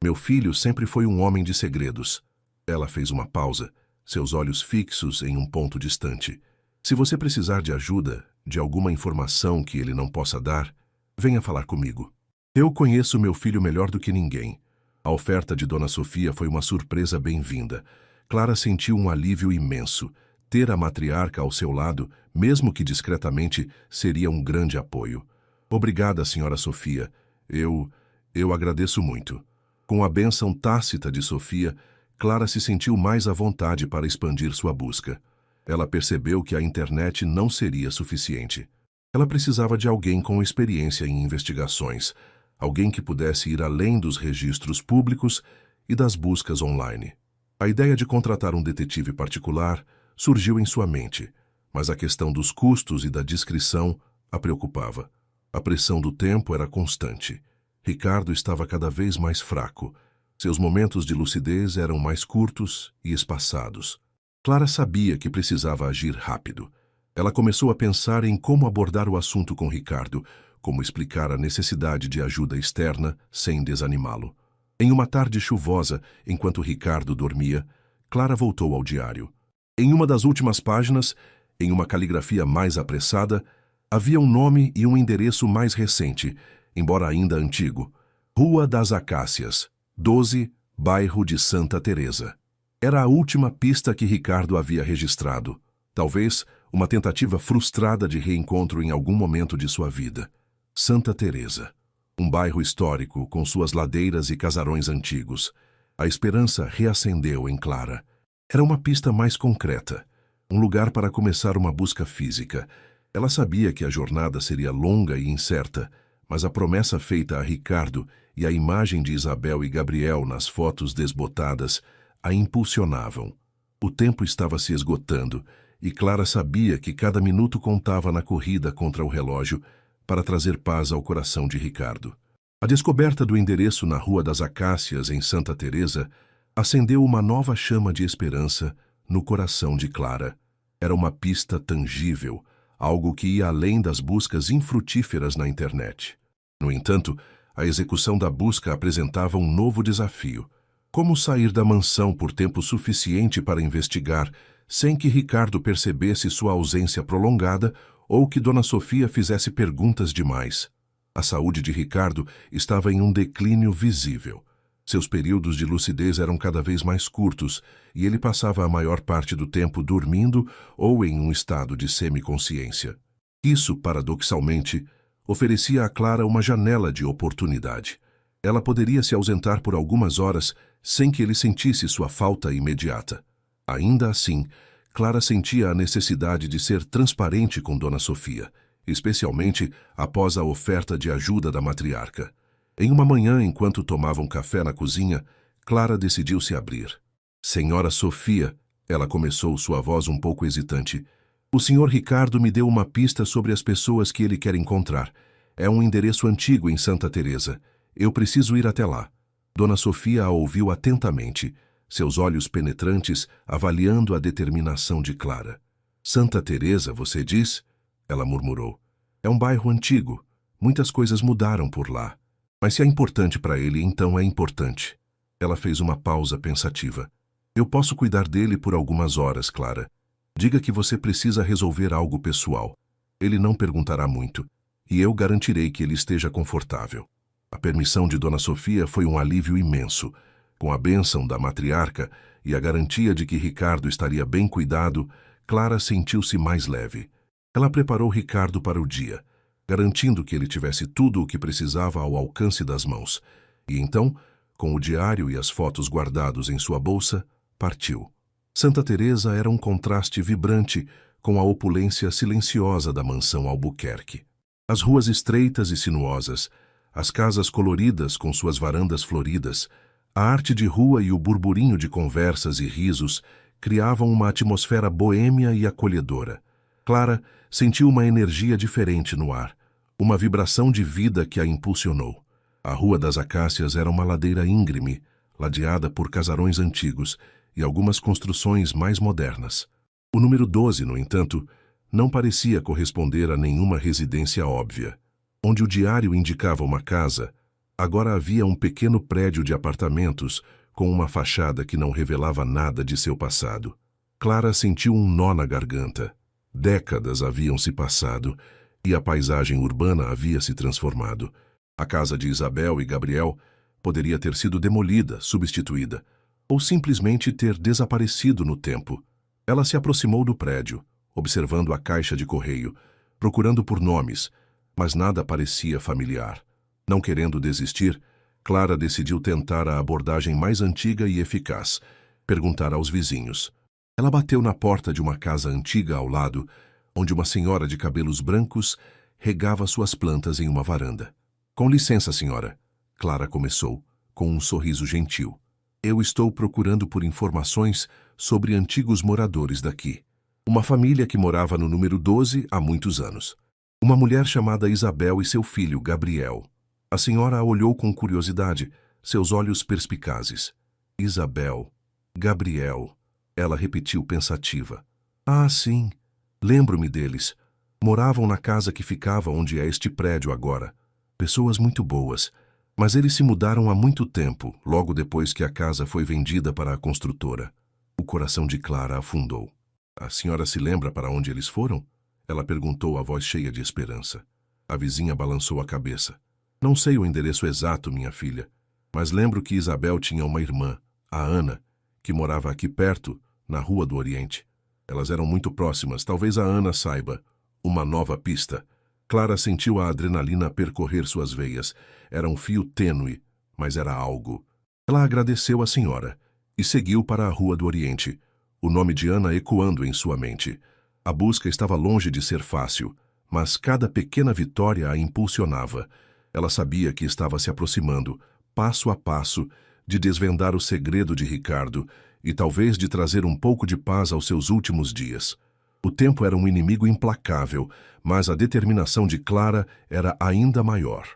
Meu filho sempre foi um homem de segredos. Ela fez uma pausa, seus olhos fixos em um ponto distante. Se você precisar de ajuda, de alguma informação que ele não possa dar, venha falar comigo. Eu conheço meu filho melhor do que ninguém. A oferta de Dona Sofia foi uma surpresa bem-vinda. Clara sentiu um alívio imenso. Ter a matriarca ao seu lado, mesmo que discretamente, seria um grande apoio. Obrigada, senhora Sofia. Eu agradeço muito. Com a bênção tácita de Sofia, Clara se sentiu mais à vontade para expandir sua busca. Ela percebeu que a internet não seria suficiente. Ela precisava de alguém com experiência em investigações, alguém que pudesse ir além dos registros públicos e das buscas online. A ideia de contratar um detetive particular surgiu em sua mente, mas a questão dos custos e da discrição a preocupava. A pressão do tempo era constante. Ricardo estava cada vez mais fraco. Seus momentos de lucidez eram mais curtos e espaçados. Clara sabia que precisava agir rápido. Ela começou a pensar em como abordar o assunto com Ricardo, como explicar a necessidade de ajuda externa sem desanimá-lo. Em uma tarde chuvosa, enquanto Ricardo dormia, Clara voltou ao diário. Em uma das últimas páginas, em uma caligrafia mais apressada, havia um nome e um endereço mais recente, embora ainda antigo. Rua das Acácias, 12, bairro de Santa Teresa. Era a última pista que Ricardo havia registrado. Talvez uma tentativa frustrada de reencontro em algum momento de sua vida. Santa Teresa. Um bairro histórico com suas ladeiras e casarões antigos. A esperança reacendeu em Clara. Era uma pista mais concreta, um lugar para começar uma busca física. Ela sabia que a jornada seria longa e incerta, mas a promessa feita a Ricardo e a imagem de Isabel e Gabriel nas fotos desbotadas a impulsionavam. O tempo estava se esgotando e Clara sabia que cada minuto contava na corrida contra o relógio para trazer paz ao coração de Ricardo. A descoberta do endereço na Rua das Acácias, em Santa Teresa, acendeu uma nova chama de esperança no coração de Clara. Era uma pista tangível, algo que ia além das buscas infrutíferas na internet. No entanto, a execução da busca apresentava um novo desafio. Como sair da mansão por tempo suficiente para investigar, sem que Ricardo percebesse sua ausência prolongada ou que Dona Sofia fizesse perguntas demais? A saúde de Ricardo estava em um declínio visível. Seus períodos de lucidez eram cada vez mais curtos e ele passava a maior parte do tempo dormindo ou em um estado de semiconsciência. Isso, paradoxalmente, oferecia a Clara uma janela de oportunidade. Ela poderia se ausentar por algumas horas sem que ele sentisse sua falta imediata. Ainda assim, Clara sentia a necessidade de ser transparente com Dona Sofia, especialmente após a oferta de ajuda da matriarca. Em uma manhã, enquanto tomavam café na cozinha, Clara decidiu se abrir. Senhora Sofia, ela começou, sua voz um pouco hesitante. O senhor Ricardo me deu uma pista sobre as pessoas que ele quer encontrar. É um endereço antigo em Santa Teresa. Eu preciso ir até lá. Dona Sofia a ouviu atentamente, seus olhos penetrantes avaliando a determinação de Clara. Santa Teresa, você diz? Ela murmurou. É um bairro antigo. Muitas coisas mudaram por lá. Mas se é importante para ele, então é importante. Ela fez uma pausa pensativa. Eu posso cuidar dele por algumas horas, Clara. Diga que você precisa resolver algo pessoal. Ele não perguntará muito, e eu garantirei que ele esteja confortável. A permissão de Dona Sofia foi um alívio imenso. Com a bênção da matriarca e a garantia de que Ricardo estaria bem cuidado, Clara sentiu-se mais leve. Ela preparou Ricardo para o dia, garantindo que ele tivesse tudo o que precisava ao alcance das mãos. E então, com o diário e as fotos guardados em sua bolsa, partiu. Santa Teresa era um contraste vibrante com a opulência silenciosa da mansão Albuquerque. As ruas estreitas e sinuosas, as casas coloridas com suas varandas floridas, a arte de rua e o burburinho de conversas e risos criavam uma atmosfera boêmia e acolhedora. Clara sentiu uma energia diferente no ar, uma vibração de vida que a impulsionou. A Rua das Acácias era uma ladeira íngreme, ladeada por casarões antigos e algumas construções mais modernas. O número 12, no entanto, não parecia corresponder a nenhuma residência óbvia. Onde o diário indicava uma casa, agora havia um pequeno prédio de apartamentos com uma fachada que não revelava nada de seu passado. Clara sentiu um nó na garganta. Décadas haviam se passado e a paisagem urbana havia se transformado. A casa de Isabel e Gabriel poderia ter sido demolida, substituída, ou simplesmente ter desaparecido no tempo. Ela se aproximou do prédio, observando a caixa de correio, procurando por nomes, mas nada parecia familiar. Não querendo desistir, Clara decidiu tentar a abordagem mais antiga e eficaz, perguntar aos vizinhos. Ela bateu na porta de uma casa antiga ao lado, onde uma senhora de cabelos brancos regava suas plantas em uma varanda. "Com licença, senhora", Clara começou, com um sorriso gentil. "Eu estou procurando por informações sobre antigos moradores daqui. Uma família que morava no número 12 há muitos anos. Uma mulher chamada Isabel e seu filho, Gabriel." A senhora a olhou com curiosidade, seus olhos perspicazes. "Isabel, Gabriel", ela repetiu pensativa. "Ah, sim, lembro-me deles. Moravam na casa que ficava onde é este prédio agora. Pessoas muito boas, mas eles se mudaram há muito tempo, logo depois que a casa foi vendida para a construtora." O coração de Clara afundou. "A senhora se lembra para onde eles foram?" Ela perguntou, a voz cheia de esperança. A vizinha balançou a cabeça. "Não sei o endereço exato, minha filha, mas lembro que Isabel tinha uma irmã, a Ana, que morava aqui perto, na Rua do Oriente. Elas eram muito próximas, talvez a Ana saiba. Uma nova pista." Clara sentiu a adrenalina percorrer suas veias. Era um fio tênue, mas era algo. Ela agradeceu à senhora e seguiu para a Rua do Oriente, o nome de Ana ecoando em sua mente. A busca estava longe de ser fácil, mas cada pequena vitória a impulsionava. Ela sabia que estava se aproximando, passo a passo, de desvendar o segredo de Ricardo e talvez de trazer um pouco de paz aos seus últimos dias. O tempo era um inimigo implacável, mas a determinação de Clara era ainda maior.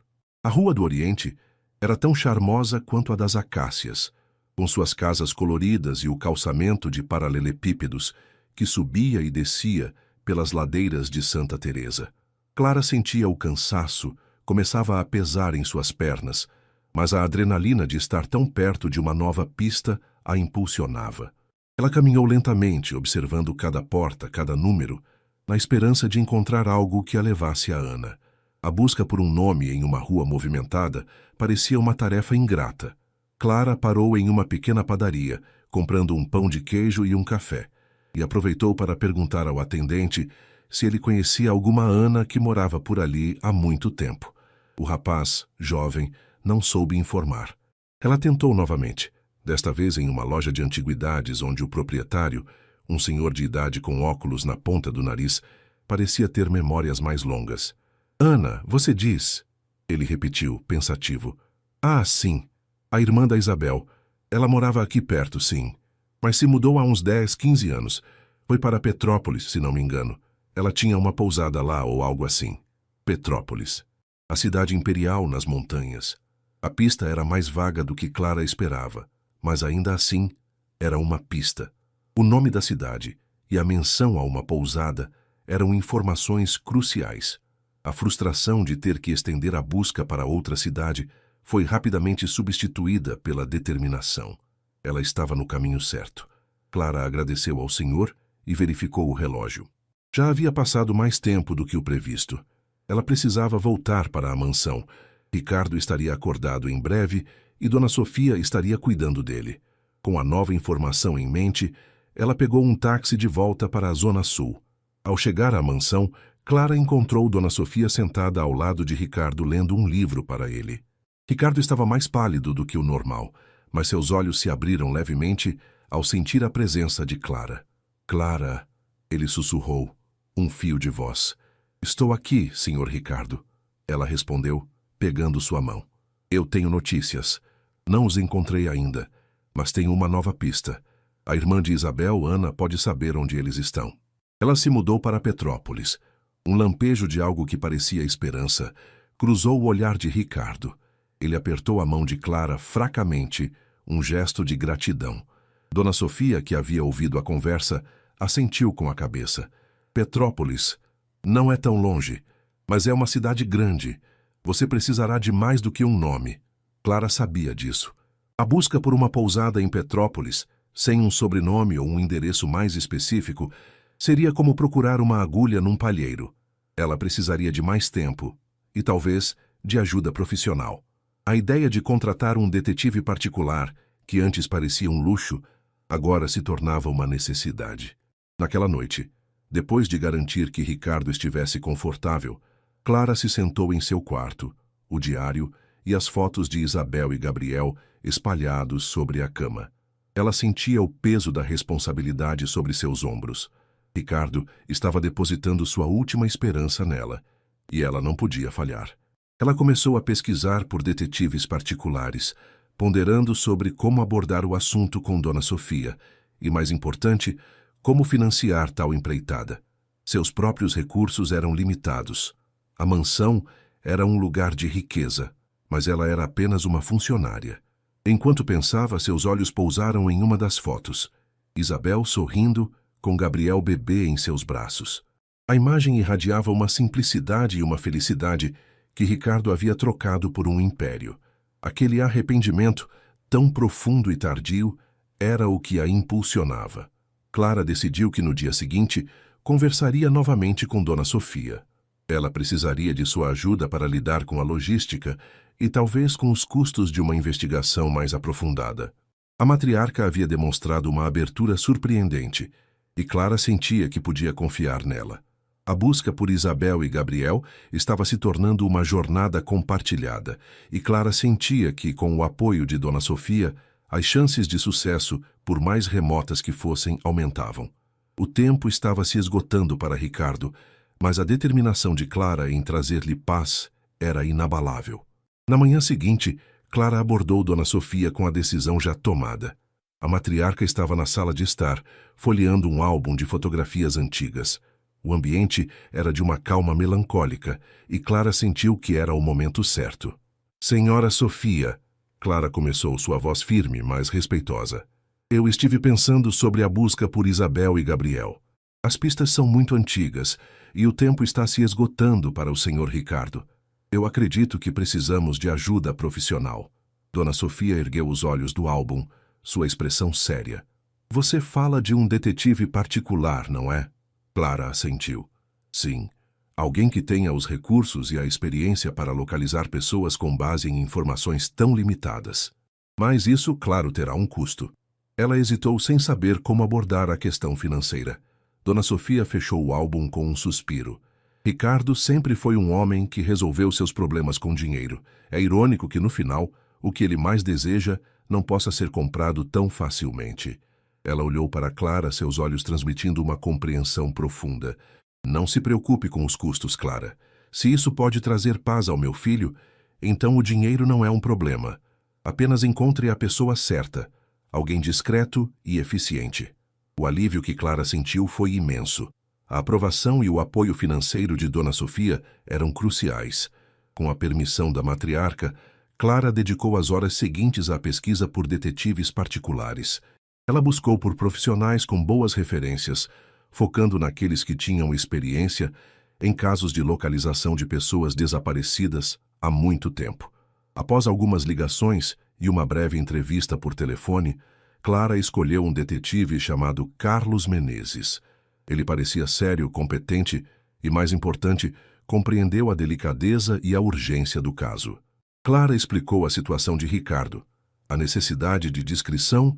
A Rua do Oriente era tão charmosa quanto a das Acácias, com suas casas coloridas e o calçamento de paralelepípedos que subia e descia pelas ladeiras de Santa Teresa. Clara sentia o cansaço, começava a pesar em suas pernas, mas a adrenalina de estar tão perto de uma nova pista a impulsionava. Ela caminhou lentamente, observando cada porta, cada número, na esperança de encontrar algo que a levasse a Ana. A busca por um nome em uma rua movimentada parecia uma tarefa ingrata. Clara parou em uma pequena padaria, comprando um pão de queijo e um café, e aproveitou para perguntar ao atendente se ele conhecia alguma Ana que morava por ali há muito tempo. O rapaz, jovem, não soube informar. Ela tentou novamente, desta vez em uma loja de antiguidades onde o proprietário, um senhor de idade com óculos na ponta do nariz, parecia ter memórias mais longas. "Ana, você diz?" Ele repetiu, pensativo. "Ah, sim. A irmã da Isabel. Ela morava aqui perto, sim. Mas se mudou há uns 10, 15 anos. Foi para Petrópolis, se não me engano. Ela tinha uma pousada lá ou algo assim." Petrópolis. A cidade imperial nas montanhas. A pista era mais vaga do que Clara esperava, mas ainda assim era uma pista. O nome da cidade e a menção a uma pousada eram informações cruciais. A frustração de ter que estender a busca para outra cidade foi rapidamente substituída pela determinação. Ela estava no caminho certo. Clara agradeceu ao senhor e verificou o relógio. Já havia passado mais tempo do que o previsto. Ela precisava voltar para a mansão. Ricardo estaria acordado em breve e Dona Sofia estaria cuidando dele. Com a nova informação em mente, ela pegou um táxi de volta para a Zona Sul. Ao chegar à mansão, Clara encontrou Dona Sofia sentada ao lado de Ricardo lendo um livro para ele. Ricardo estava mais pálido do que o normal, mas seus olhos se abriram levemente ao sentir a presença de Clara. "Clara", ele sussurrou, um fio de voz. Estou aqui, Sr. Ricardo. Ela respondeu, pegando sua mão. Eu tenho notícias. Não os encontrei ainda, mas tenho uma nova pista. A irmã de Isabel, Ana, pode saber onde eles estão. Ela se mudou para Petrópolis. Um lampejo de algo que parecia esperança cruzou o olhar de Ricardo. Ele apertou a mão de Clara fracamente, um gesto de gratidão. Dona Sofia, que havia ouvido a conversa, assentiu com a cabeça. Petrópolis não é tão longe, mas é uma cidade grande. Você precisará de mais do que um nome. Clara sabia disso. A busca por uma pousada em Petrópolis, sem um sobrenome ou um endereço mais específico, seria como procurar uma agulha num palheiro. Ela precisaria de mais tempo e, talvez, de ajuda profissional. A ideia de contratar um detetive particular, que antes parecia um luxo, agora se tornava uma necessidade. Naquela noite, depois de garantir que Ricardo estivesse confortável, Clara se sentou em seu quarto, o diário e as fotos de Isabel e Gabriel espalhados sobre a cama. Ela sentia o peso da responsabilidade sobre seus ombros. Ricardo estava depositando sua última esperança nela, e ela não podia falhar. Ela começou a pesquisar por detetives particulares, ponderando sobre como abordar o assunto com Dona Sofia e, mais importante, como financiar tal empreitada. Seus próprios recursos eram limitados. A mansão era um lugar de riqueza, mas ela era apenas uma funcionária. Enquanto pensava, seus olhos pousaram em uma das fotos. Isabel sorrindo, com Gabriel bebê em seus braços. A imagem irradiava uma simplicidade e uma felicidade que Ricardo havia trocado por um império. Aquele arrependimento, tão profundo e tardio, era o que a impulsionava. Clara decidiu que no dia seguinte conversaria novamente com Dona Sofia. Ela precisaria de sua ajuda para lidar com a logística e talvez com os custos de uma investigação mais aprofundada. A matriarca havia demonstrado uma abertura surpreendente e Clara sentia que podia confiar nela. A busca por Isabel e Gabriel estava se tornando uma jornada compartilhada e Clara sentia que, com o apoio de Dona Sofia, as chances de sucesso, por mais remotas que fossem, aumentavam. O tempo estava se esgotando para Ricardo, mas a determinação de Clara em trazer-lhe paz era inabalável. Na manhã seguinte, Clara abordou Dona Sofia com a decisão já tomada. A matriarca estava na sala de estar, folheando um álbum de fotografias antigas. O ambiente era de uma calma melancólica, e Clara sentiu que era o momento certo. Senhora Sofia, Clara começou, sua voz firme, mas respeitosa. Eu estive pensando sobre a busca por Isabel e Gabriel. As pistas são muito antigas, e o tempo está se esgotando para o Sr. Ricardo. Eu acredito que precisamos de ajuda profissional. Dona Sofia ergueu os olhos do álbum, sua expressão séria. Você fala de um detetive particular, não é? Clara assentiu. Sim, alguém que tenha os recursos e a experiência para localizar pessoas com base em informações tão limitadas. Mas isso, claro, terá um custo. Ela hesitou sem saber como abordar a questão financeira. Dona Sofia fechou o álbum com um suspiro. Ricardo sempre foi um homem que resolveu seus problemas com dinheiro. É irônico que, no final, o que ele mais deseja não possa ser comprado tão facilmente. Ela olhou para Clara, seus olhos transmitindo uma compreensão profunda. Não se preocupe com os custos, Clara. Se isso pode trazer paz ao meu filho, então o dinheiro não é um problema. Apenas encontre a pessoa certa, alguém discreto e eficiente. O alívio que Clara sentiu foi imenso. A aprovação e o apoio financeiro de Dona Sofia eram cruciais. Com a permissão da matriarca, Clara dedicou as horas seguintes à pesquisa por detetives particulares. Ela buscou por profissionais com boas referências, focando naqueles que tinham experiência em casos de localização de pessoas desaparecidas há muito tempo. Após algumas ligações e uma breve entrevista por telefone, Clara escolheu um detetive chamado Carlos Menezes. Ele parecia sério, competente e, mais importante, compreendeu a delicadeza e a urgência do caso. Clara explicou a situação de Ricardo, a necessidade de discrição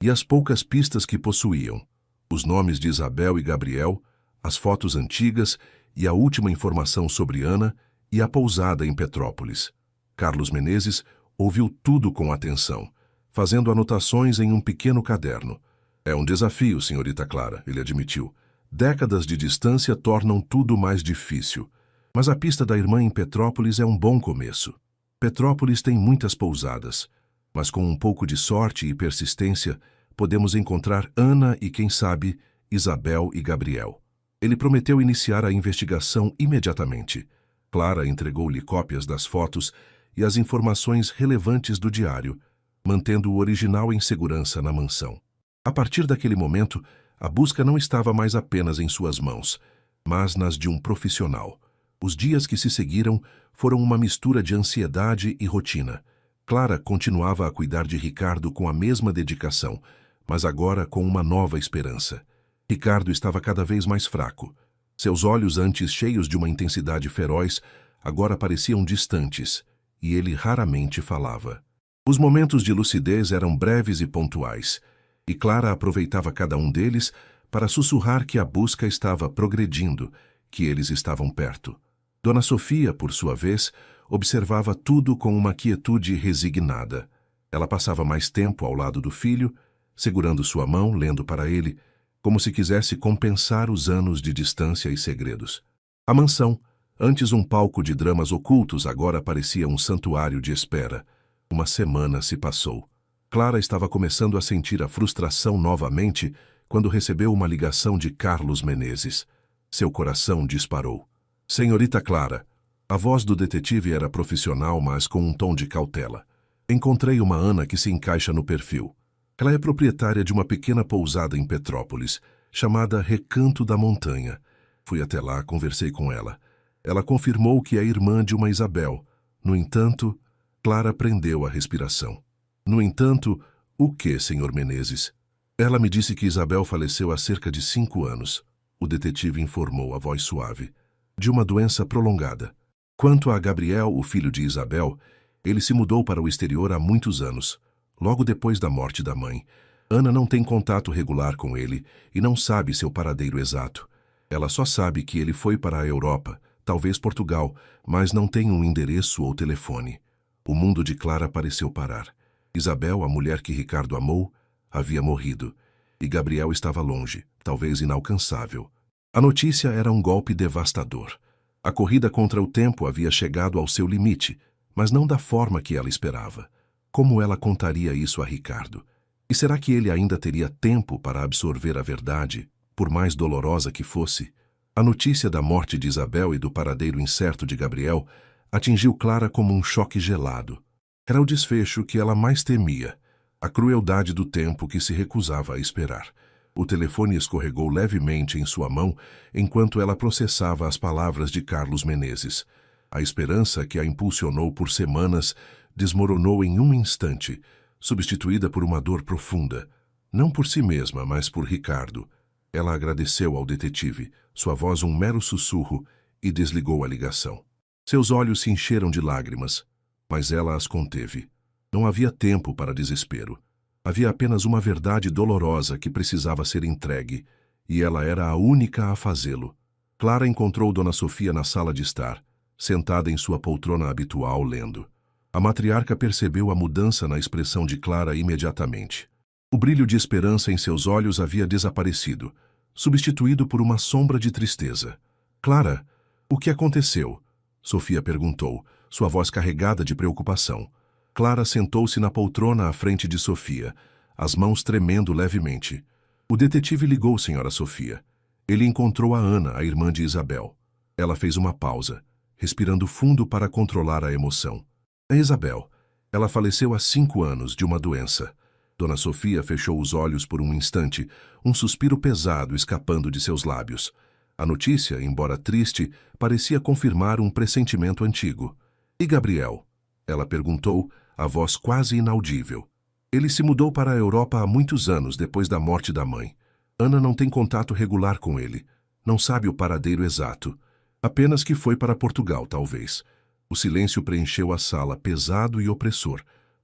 e as poucas pistas que possuíam, os nomes de Isabel e Gabriel, as fotos antigas e a última informação sobre Ana e a pousada em Petrópolis. Carlos Menezes ouviu tudo com atenção, fazendo anotações em um pequeno caderno. É um desafio, senhorita Clara, ele admitiu. Décadas de distância tornam tudo mais difícil. Mas a pista da irmã em Petrópolis é um bom começo. Petrópolis tem muitas pousadas, mas com um pouco de sorte e persistência, podemos encontrar Ana e, quem sabe, Isabel e Gabriel. Ele prometeu iniciar a investigação imediatamente. Clara entregou-lhe cópias das fotos e as informações relevantes do diário, mantendo o original em segurança na mansão. A partir daquele momento, a busca não estava mais apenas em suas mãos, mas nas de um profissional. Os dias que se seguiram foram uma mistura de ansiedade e rotina. Clara continuava a cuidar de Ricardo com a mesma dedicação, mas agora com uma nova esperança. Ricardo estava cada vez mais fraco. Seus olhos, antes cheios de uma intensidade feroz, agora pareciam distantes, e ele raramente falava. Os momentos de lucidez eram breves e pontuais, e Clara aproveitava cada um deles para sussurrar que a busca estava progredindo, que eles estavam perto. Dona Sofia, por sua vez, observava tudo com uma quietude resignada. Ela passava mais tempo ao lado do filho, segurando sua mão, lendo para ele, como se quisesse compensar os anos de distância e segredos. A mansão, antes um palco de dramas ocultos, agora parecia um santuário de espera. Uma semana se passou. Clara estava começando a sentir a frustração novamente quando recebeu uma ligação de Carlos Menezes. Seu coração disparou. Senhorita Clara. A voz do detetive era profissional, mas com um tom de cautela. Encontrei uma Ana que se encaixa no perfil. Ela é proprietária de uma pequena pousada em Petrópolis, chamada Recanto da Montanha. Fui até lá, conversei com ela. Ela confirmou que é irmã de uma Isabel. No entanto, Clara prendeu a respiração. No entanto, o que, senhor Menezes? Ela me disse que Isabel faleceu há cerca de 5 anos. O detetive informou, a voz suave. De uma doença prolongada. Quanto a Gabriel, o filho de Isabel, ele se mudou para o exterior há muitos anos, logo depois da morte da mãe. Ana não tem contato regular com ele e não sabe seu paradeiro exato. Ela só sabe que ele foi para a Europa, talvez Portugal, mas não tem um endereço ou telefone. O mundo de Clara pareceu parar. Isabel, a mulher que Ricardo amou, havia morrido, e Gabriel estava longe, talvez inalcançável. A notícia era um golpe devastador. A corrida contra o tempo havia chegado ao seu limite, mas não da forma que ela esperava. Como ela contaria isso a Ricardo? E será que ele ainda teria tempo para absorver a verdade, por mais dolorosa que fosse? A notícia da morte de Isabel e do paradeiro incerto de Gabriel atingiu Clara como um choque gelado. Era o desfecho que ela mais temia, a crueldade do tempo que se recusava a esperar. O telefone escorregou levemente em sua mão enquanto ela processava as palavras de Carlos Menezes. A esperança que a impulsionou por semanas desmoronou em um instante, substituída por uma dor profunda. Não por si mesma, mas por Ricardo. Ela agradeceu ao detetive, sua voz um mero sussurro, e desligou a ligação. Seus olhos se encheram de lágrimas, mas ela as conteve. Não havia tempo para desespero. Havia apenas uma verdade dolorosa que precisava ser entregue, e ela era a única a fazê-lo. Clara encontrou Dona Sofia na sala de estar, sentada em sua poltrona habitual, lendo. A matriarca percebeu a mudança na expressão de Clara imediatamente. O brilho de esperança em seus olhos havia desaparecido, substituído por uma sombra de tristeza. Clara, o que aconteceu? Sofia perguntou, sua voz carregada de preocupação. Clara sentou-se na poltrona à frente de Sofia, as mãos tremendo levemente. O detetive ligou, senhora Sofia. Ele encontrou a Ana, a irmã de Isabel. Ela fez uma pausa, respirando fundo para controlar a emoção. É Isabel. Ela faleceu há 5 anos de uma doença. Dona Sofia fechou os olhos por um instante, um suspiro pesado escapando de seus lábios. A notícia, embora triste, parecia confirmar um pressentimento antigo. E Gabriel? Ela perguntou, a voz quase inaudível. Ele se mudou para a Europa há muitos anos depois da morte da mãe. Ana não tem contato regular com ele. Não sabe o paradeiro exato. Apenas que foi para Portugal, talvez. O silêncio preencheu a sala, pesado e opressor.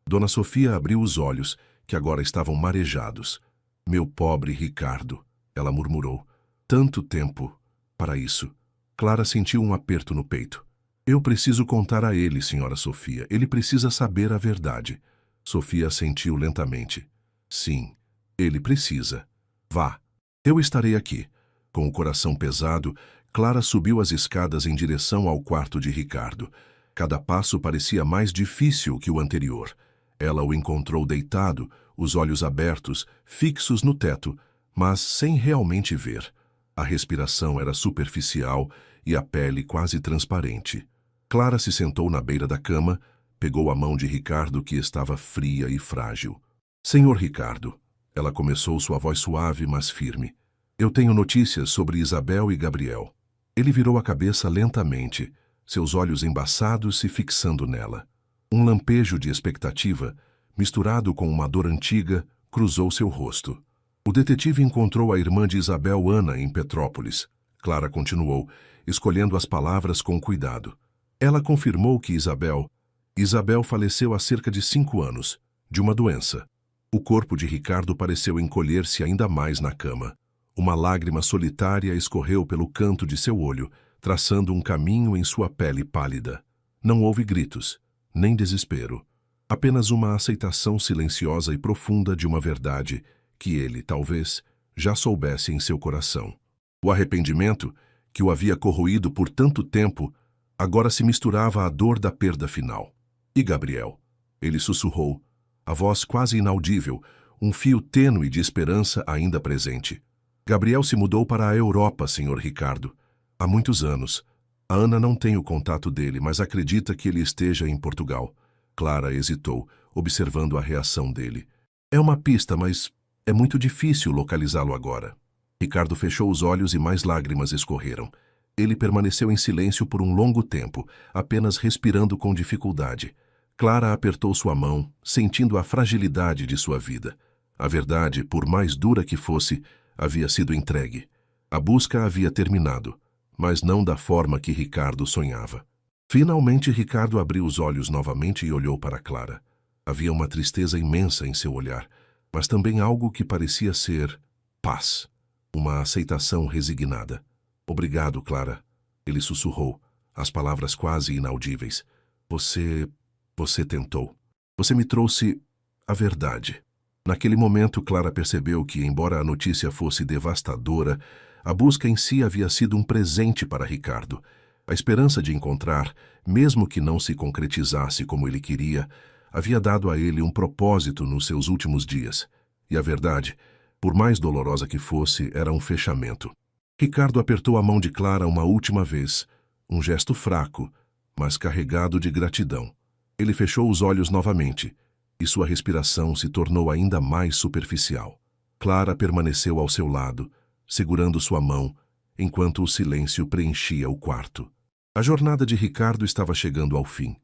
Dona Sofia abriu os olhos, que agora estavam marejados. Meu pobre Ricardo, ela murmurou. Tanto tempo para isso. Clara sentiu um aperto no peito. Eu preciso contar a ele, senhora Sofia. Ele precisa saber a verdade. Sofia assentiu lentamente. Sim, ele precisa. Vá. Eu estarei aqui. Com o coração pesado, Clara subiu as escadas em direção ao quarto de Ricardo. Cada passo parecia mais difícil que o anterior. Ela o encontrou deitado, os olhos abertos, fixos no teto, mas sem realmente ver. A respiração era superficial e a pele quase transparente. Clara se sentou na beira da cama, pegou a mão de Ricardo, que estava fria e frágil. Senhor Ricardo, ela começou, sua voz suave, mas firme. Eu tenho notícias sobre Isabel e Gabriel. Ele virou a cabeça lentamente, seus olhos embaçados se fixando nela. Um lampejo de expectativa, misturado com uma dor antiga, cruzou seu rosto. O detetive encontrou a irmã de Isabel, Ana, em Petrópolis. Clara continuou, escolhendo as palavras com cuidado. Ela confirmou que Isabel faleceu há cerca de 5 anos, de uma doença. O corpo de Ricardo pareceu encolher-se ainda mais na cama. Uma lágrima solitária escorreu pelo canto de seu olho, traçando um caminho em sua pele pálida. Não houve gritos, nem desespero. Apenas uma aceitação silenciosa e profunda de uma verdade que ele, talvez, já soubesse em seu coração. O arrependimento, que o havia corroído por tanto tempo, agora se misturava à dor da perda final. E Gabriel? Ele sussurrou, a voz quase inaudível, um fio tênue de esperança ainda presente. Gabriel se mudou para a Europa, Sr. Ricardo. Há muitos anos. A Ana não tem o contato dele, mas acredita que ele esteja em Portugal. Clara hesitou, observando a reação dele. É uma pista, mas é muito difícil localizá-lo agora. Ricardo fechou os olhos e mais lágrimas escorreram. Ele permaneceu em silêncio por um longo tempo, apenas respirando com dificuldade. Clara apertou sua mão, sentindo a fragilidade de sua vida. A verdade, por mais dura que fosse, havia sido entregue. A busca havia terminado, mas não da forma que Ricardo sonhava. Finalmente, Ricardo abriu os olhos novamente e olhou para Clara. Havia uma tristeza imensa em seu olhar, mas também algo que parecia ser paz, uma aceitação resignada. Obrigado, Clara, ele sussurrou, as palavras quase inaudíveis. Você tentou. Você me trouxe a verdade. Naquele momento, Clara percebeu que, embora a notícia fosse devastadora, a busca em si havia sido um presente para Ricardo. A esperança de encontrar, mesmo que não se concretizasse como ele queria, havia dado a ele um propósito nos seus últimos dias. E a verdade, por mais dolorosa que fosse, era um fechamento. Ricardo apertou a mão de Clara uma última vez, um gesto fraco, mas carregado de gratidão. Ele fechou os olhos novamente, e sua respiração se tornou ainda mais superficial. Clara permaneceu ao seu lado, segurando sua mão, enquanto o silêncio preenchia o quarto. A jornada de Ricardo estava chegando ao fim,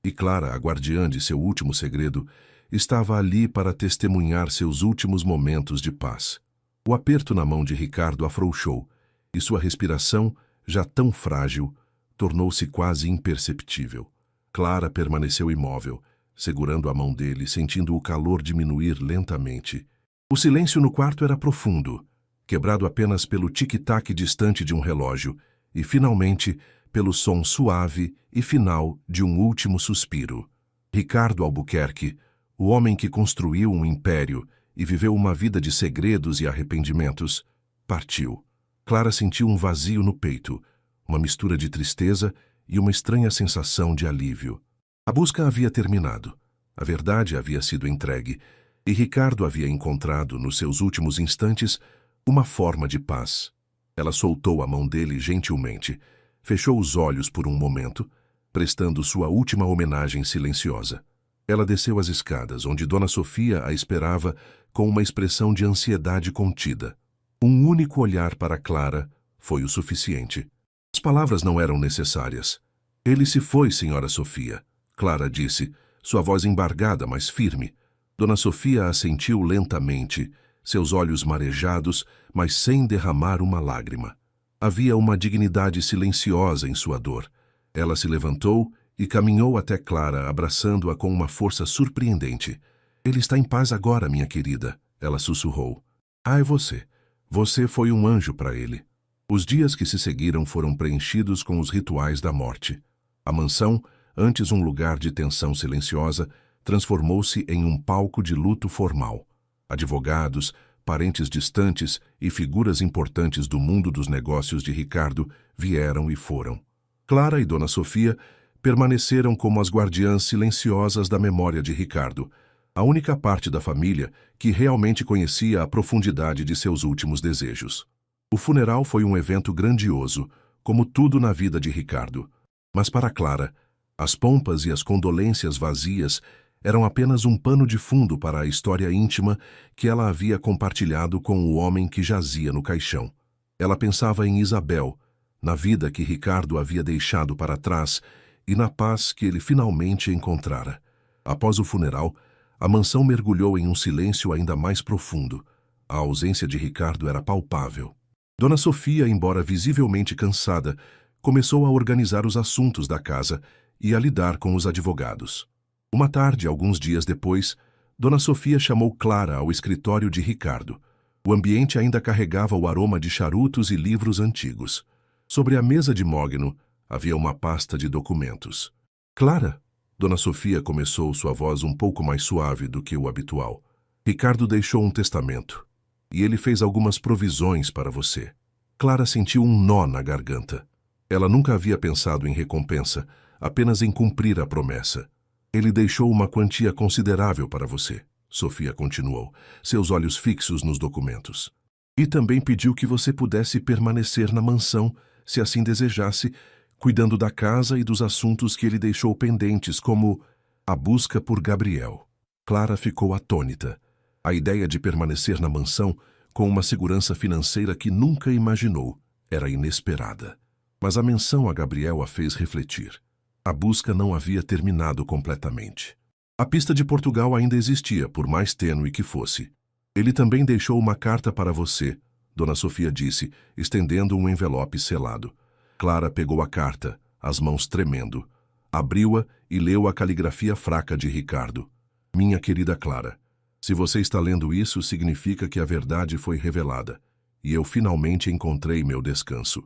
e Clara, a guardiã de seu último segredo, estava ali para testemunhar seus últimos momentos de paz. O aperto na mão de Ricardo afrouxou, e sua respiração, já tão frágil, tornou-se quase imperceptível. Clara permaneceu imóvel, segurando a mão dele, sentindo o calor diminuir lentamente. O silêncio no quarto era profundo, quebrado apenas pelo tic-tac distante de um relógio, e, finalmente, pelo som suave e final de um último suspiro. Ricardo Albuquerque, o homem que construiu um império e viveu uma vida de segredos e arrependimentos, partiu. Clara sentiu um vazio no peito, uma mistura de tristeza e uma estranha sensação de alívio. A busca havia terminado, a verdade havia sido entregue, e Ricardo havia encontrado, nos seus últimos instantes, uma forma de paz. Ela soltou a mão dele gentilmente, fechou os olhos por um momento, prestando sua última homenagem silenciosa. Ela desceu as escadas, onde Dona Sofia a esperava com uma expressão de ansiedade contida. Um único olhar para Clara foi o suficiente. As palavras não eram necessárias. Ele se foi, Senhora Sofia, Clara disse, sua voz embargada, mas firme. Dona Sofia assentiu lentamente, seus olhos marejados, mas sem derramar uma lágrima. Havia uma dignidade silenciosa em sua dor. Ela se levantou e caminhou até Clara, abraçando-a com uma força surpreendente. Ele está em paz agora, minha querida, ela sussurrou. Ah, é você. Você foi um anjo para ele. Os dias que se seguiram foram preenchidos com os rituais da morte. A mansão, antes um lugar de tensão silenciosa, transformou-se em um palco de luto formal. Advogados, parentes distantes e figuras importantes do mundo dos negócios de Ricardo vieram e foram. Clara e Dona Sofia permaneceram como as guardiãs silenciosas da memória de Ricardo, a única parte da família que realmente conhecia a profundidade de seus últimos desejos. O funeral foi um evento grandioso, como tudo na vida de Ricardo. Mas para Clara, as pompas e as condolências vazias eram apenas um pano de fundo para a história íntima que ela havia compartilhado com o homem que jazia no caixão. Ela pensava em Isabel, na vida que Ricardo havia deixado para trás e na paz que ele finalmente encontrara. Após o funeral, a mansão mergulhou em um silêncio ainda mais profundo. A ausência de Ricardo era palpável. Dona Sofia, embora visivelmente cansada, começou a organizar os assuntos da casa e a lidar com os advogados. Uma tarde, alguns dias depois, Dona Sofia chamou Clara ao escritório de Ricardo. O ambiente ainda carregava o aroma de charutos e livros antigos. Sobre a mesa de mogno havia uma pasta de documentos. Clara, Dona Sofia começou, sua voz um pouco mais suave do que o habitual. Ricardo deixou um testamento, e ele fez algumas provisões para você. Clara sentiu um nó na garganta. Ela nunca havia pensado em recompensa, apenas em cumprir a promessa. Ele deixou uma quantia considerável para você, Sofia continuou, seus olhos fixos nos documentos. E também pediu que você pudesse permanecer na mansão, se assim desejasse, cuidando da casa e dos assuntos que ele deixou pendentes, como a busca por Gabriel. Clara ficou atônita. A ideia de permanecer na mansão, com uma segurança financeira que nunca imaginou, era inesperada. Mas a menção a Gabriel a fez refletir. A busca não havia terminado completamente. A pista de Portugal ainda existia, por mais tênue que fosse. Ele também deixou uma carta para você, Dona Sofia disse, estendendo um envelope selado. Clara pegou a carta, as mãos tremendo. Abriu-a e leu a caligrafia fraca de Ricardo. Minha querida Clara, se você está lendo isso, significa que a verdade foi revelada, e eu finalmente encontrei meu descanso.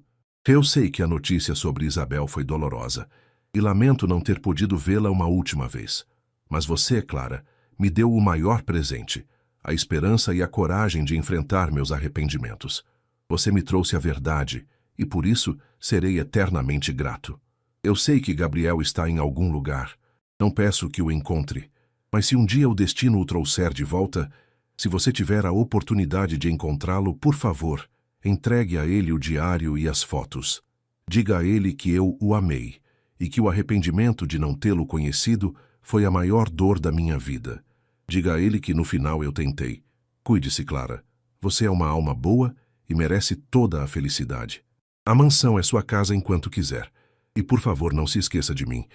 Eu sei que a notícia sobre Isabel foi dolorosa, e lamento não ter podido vê-la uma última vez. Mas você, Clara, me deu o maior presente, a esperança e a coragem de enfrentar meus arrependimentos. Você me trouxe a verdade, e por isso serei eternamente grato. Eu sei que Gabriel está em algum lugar. Não peço que o encontre, mas se um dia o destino o trouxer de volta, se você tiver a oportunidade de encontrá-lo, por favor, entregue a ele o diário e as fotos. Diga a ele que eu o amei, e que o arrependimento de não tê-lo conhecido foi a maior dor da minha vida. Diga a ele que no final eu tentei. Cuide-se, Clara. Você é uma alma boa e merece toda a felicidade. A mansão é sua casa enquanto quiser. E por favor, não se esqueça de mim.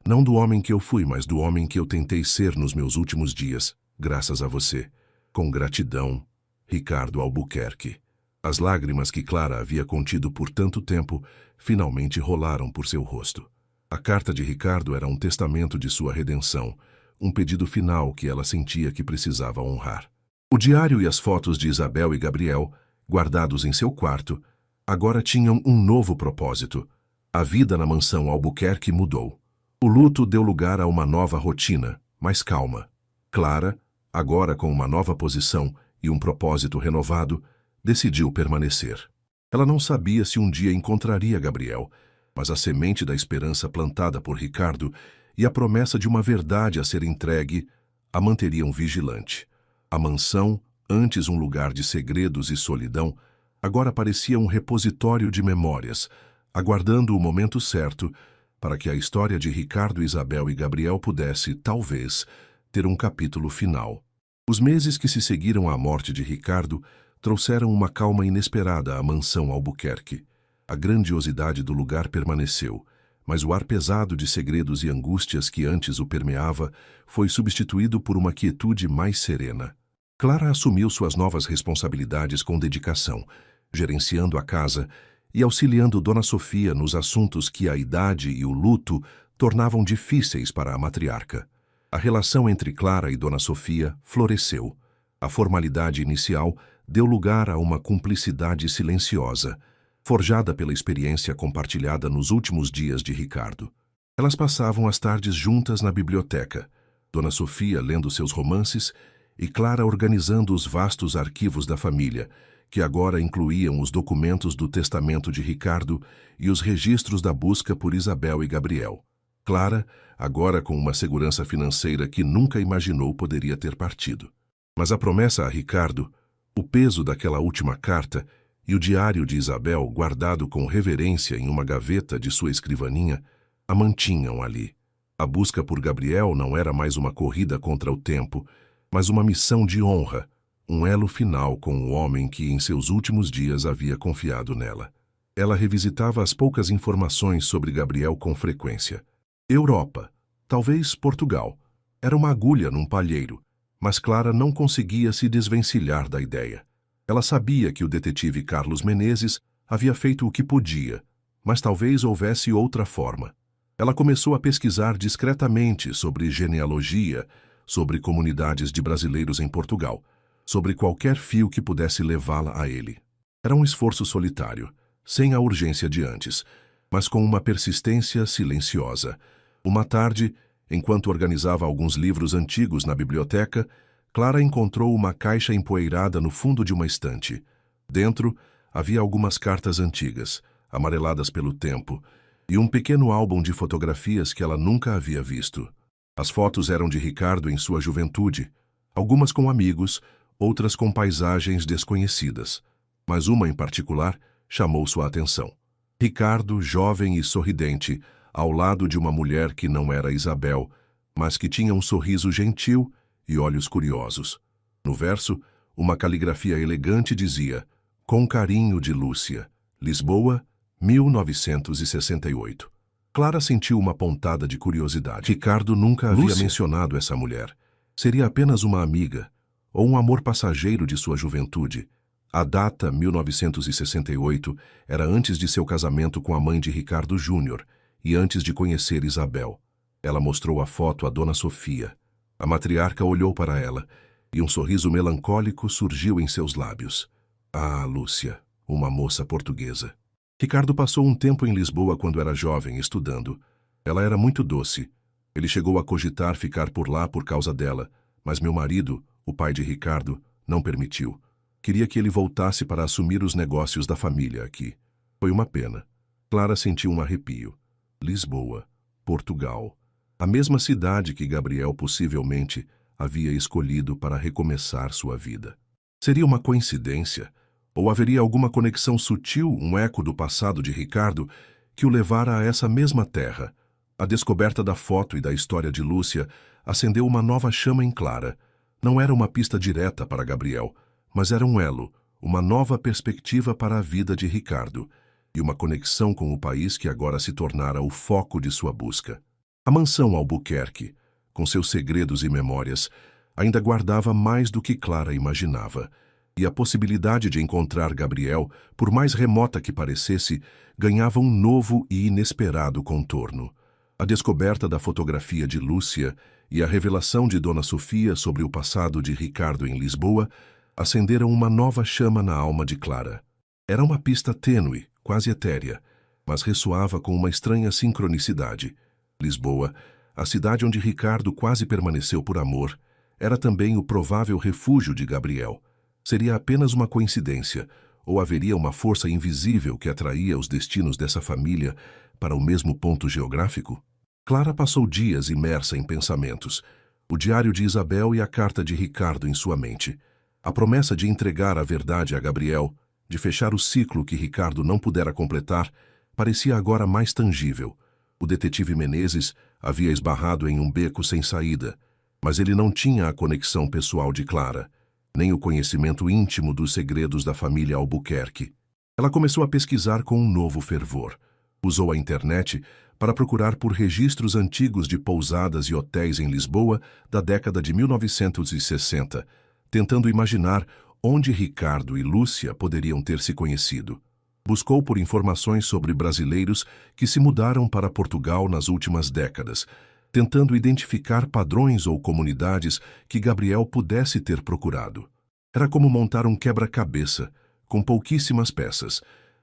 Não do homem que eu fui, mas do homem que eu tentei ser nos meus últimos dias, graças a você. Com gratidão, Ricardo Albuquerque. As lágrimas que Clara havia contido por tanto tempo finalmente rolaram por seu rosto. A carta de Ricardo era um testamento de sua redenção, um pedido final que ela sentia que precisava honrar. O diário e as fotos de Isabel e Gabriel, guardados em seu quarto, agora tinham um novo propósito. A vida na mansão Albuquerque mudou. O luto deu lugar a uma nova rotina, mais calma. Clara, agora com uma nova posição e um propósito renovado, decidiu permanecer. Ela não sabia se um dia encontraria Gabriel, mas a semente da esperança plantada por Ricardo e a promessa de uma verdade a ser entregue a manteriam vigilante. A mansão, antes um lugar de segredos e solidão, agora parecia um repositório de memórias, aguardando o momento certo para que a história de Ricardo, Isabel e Gabriel pudesse, talvez, ter um capítulo final. Os meses que se seguiram à morte de Ricardo trouxeram uma calma inesperada à mansão Albuquerque. A grandiosidade do lugar permaneceu, mas o ar pesado de segredos e angústias que antes o permeava foi substituído por uma quietude mais serena. Clara assumiu suas novas responsabilidades com dedicação, gerenciando a casa e auxiliando Dona Sofia nos assuntos que a idade e o luto tornavam difíceis para a matriarca. A relação entre Clara e Dona Sofia floresceu. A formalidade inicial deu lugar a uma cumplicidade silenciosa, forjada pela experiência compartilhada nos últimos dias de Ricardo. Elas passavam as tardes juntas na biblioteca, Dona Sofia lendo seus romances e Clara organizando os vastos arquivos da família, que agora incluíam os documentos do testamento de Ricardo e os registros da busca por Isabel e Gabriel. Clara, agora com uma segurança financeira que nunca imaginou poderia ter partido. Mas a promessa a Ricardo, o peso daquela última carta e o diário de Isabel guardado com reverência em uma gaveta de sua escrivaninha, a mantinham ali. A busca por Gabriel não era mais uma corrida contra o tempo, mas uma missão de honra, um elo final com o homem que em seus últimos dias havia confiado nela. Ela revisitava as poucas informações sobre Gabriel com frequência. Europa, talvez Portugal. Era uma agulha num palheiro, mas Clara não conseguia se desvencilhar da ideia. Ela sabia que o detetive Carlos Menezes havia feito o que podia, mas talvez houvesse outra forma. Ela começou a pesquisar discretamente sobre genealogia, sobre comunidades de brasileiros em Portugal, sobre qualquer fio que pudesse levá-la a ele. Era um esforço solitário, sem a urgência de antes, mas com uma persistência silenciosa. Uma tarde, enquanto organizava alguns livros antigos na biblioteca, Clara encontrou uma caixa empoeirada no fundo de uma estante. Dentro, havia algumas cartas antigas, amareladas pelo tempo, e um pequeno álbum de fotografias que ela nunca havia visto. As fotos eram de Ricardo em sua juventude, algumas com amigos, outras com paisagens desconhecidas, mas uma em particular chamou sua atenção. Ricardo, jovem e sorridente, ao lado de uma mulher que não era Isabel, mas que tinha um sorriso gentil e olhos curiosos. No verso, uma caligrafia elegante dizia: "Com carinho de Lúcia, Lisboa, 1968. Clara sentiu uma pontada de curiosidade. Ricardo nunca havia mencionado essa mulher. Seria apenas uma amiga, ou um amor passageiro de sua juventude. A data, 1968, era antes de seu casamento com a mãe de Ricardo Júnior e antes de conhecer Isabel. Ela mostrou a foto a Dona Sofia. A matriarca olhou para ela e um sorriso melancólico surgiu em seus lábios. Ah, Lúcia, uma moça portuguesa. Ricardo passou um tempo em Lisboa quando era jovem, estudando. Ela era muito doce. Ele chegou a cogitar ficar por lá por causa dela, mas meu marido, o pai de Ricardo, não permitiu. Queria que ele voltasse para assumir os negócios da família aqui. Foi uma pena. Clara sentiu um arrepio. Lisboa, Portugal. A mesma cidade que Gabriel possivelmente havia escolhido para recomeçar sua vida. Seria uma coincidência? Ou haveria alguma conexão sutil, um eco do passado de Ricardo, que o levara a essa mesma terra? A descoberta da foto e da história de Lúcia acendeu uma nova chama em Clara. Não era uma pista direta para Gabriel, mas era um elo, uma nova perspectiva para a vida de Ricardo, e uma conexão com o país que agora se tornara o foco de sua busca. A mansão Albuquerque, com seus segredos e memórias, ainda guardava mais do que Clara imaginava, e a possibilidade de encontrar Gabriel, por mais remota que parecesse, ganhava um novo e inesperado contorno. A descoberta da fotografia de Lúcia e a revelação de Dona Sofia sobre o passado de Ricardo em Lisboa acenderam uma nova chama na alma de Clara. Era uma pista tênue, quase etérea, mas ressoava com uma estranha sincronicidade. Lisboa, a cidade onde Ricardo quase permaneceu por amor, era também o provável refúgio de Gabriel. Seria apenas uma coincidência, ou haveria uma força invisível que atraía os destinos dessa família para o mesmo ponto geográfico? Clara passou dias imersa em pensamentos, o diário de Isabel e a carta de Ricardo em sua mente. A promessa de entregar a verdade a Gabriel, de fechar o ciclo que Ricardo não pudera completar, parecia agora mais tangível. O detetive Menezes havia esbarrado em um beco sem saída, mas ele não tinha a conexão pessoal de Clara, nem o conhecimento íntimo dos segredos da família Albuquerque. Ela começou a pesquisar com um novo fervor. Usou a internet para procurar por registros antigos de pousadas e hotéis em Lisboa da década de 1960, tentando imaginar onde Ricardo e Lúcia poderiam ter se conhecido. Buscou por informações sobre brasileiros que se mudaram para Portugal nas últimas décadas, tentando identificar padrões ou comunidades que Gabriel pudesse ter procurado. Era como montar um quebra-cabeça, com pouquíssimas peças,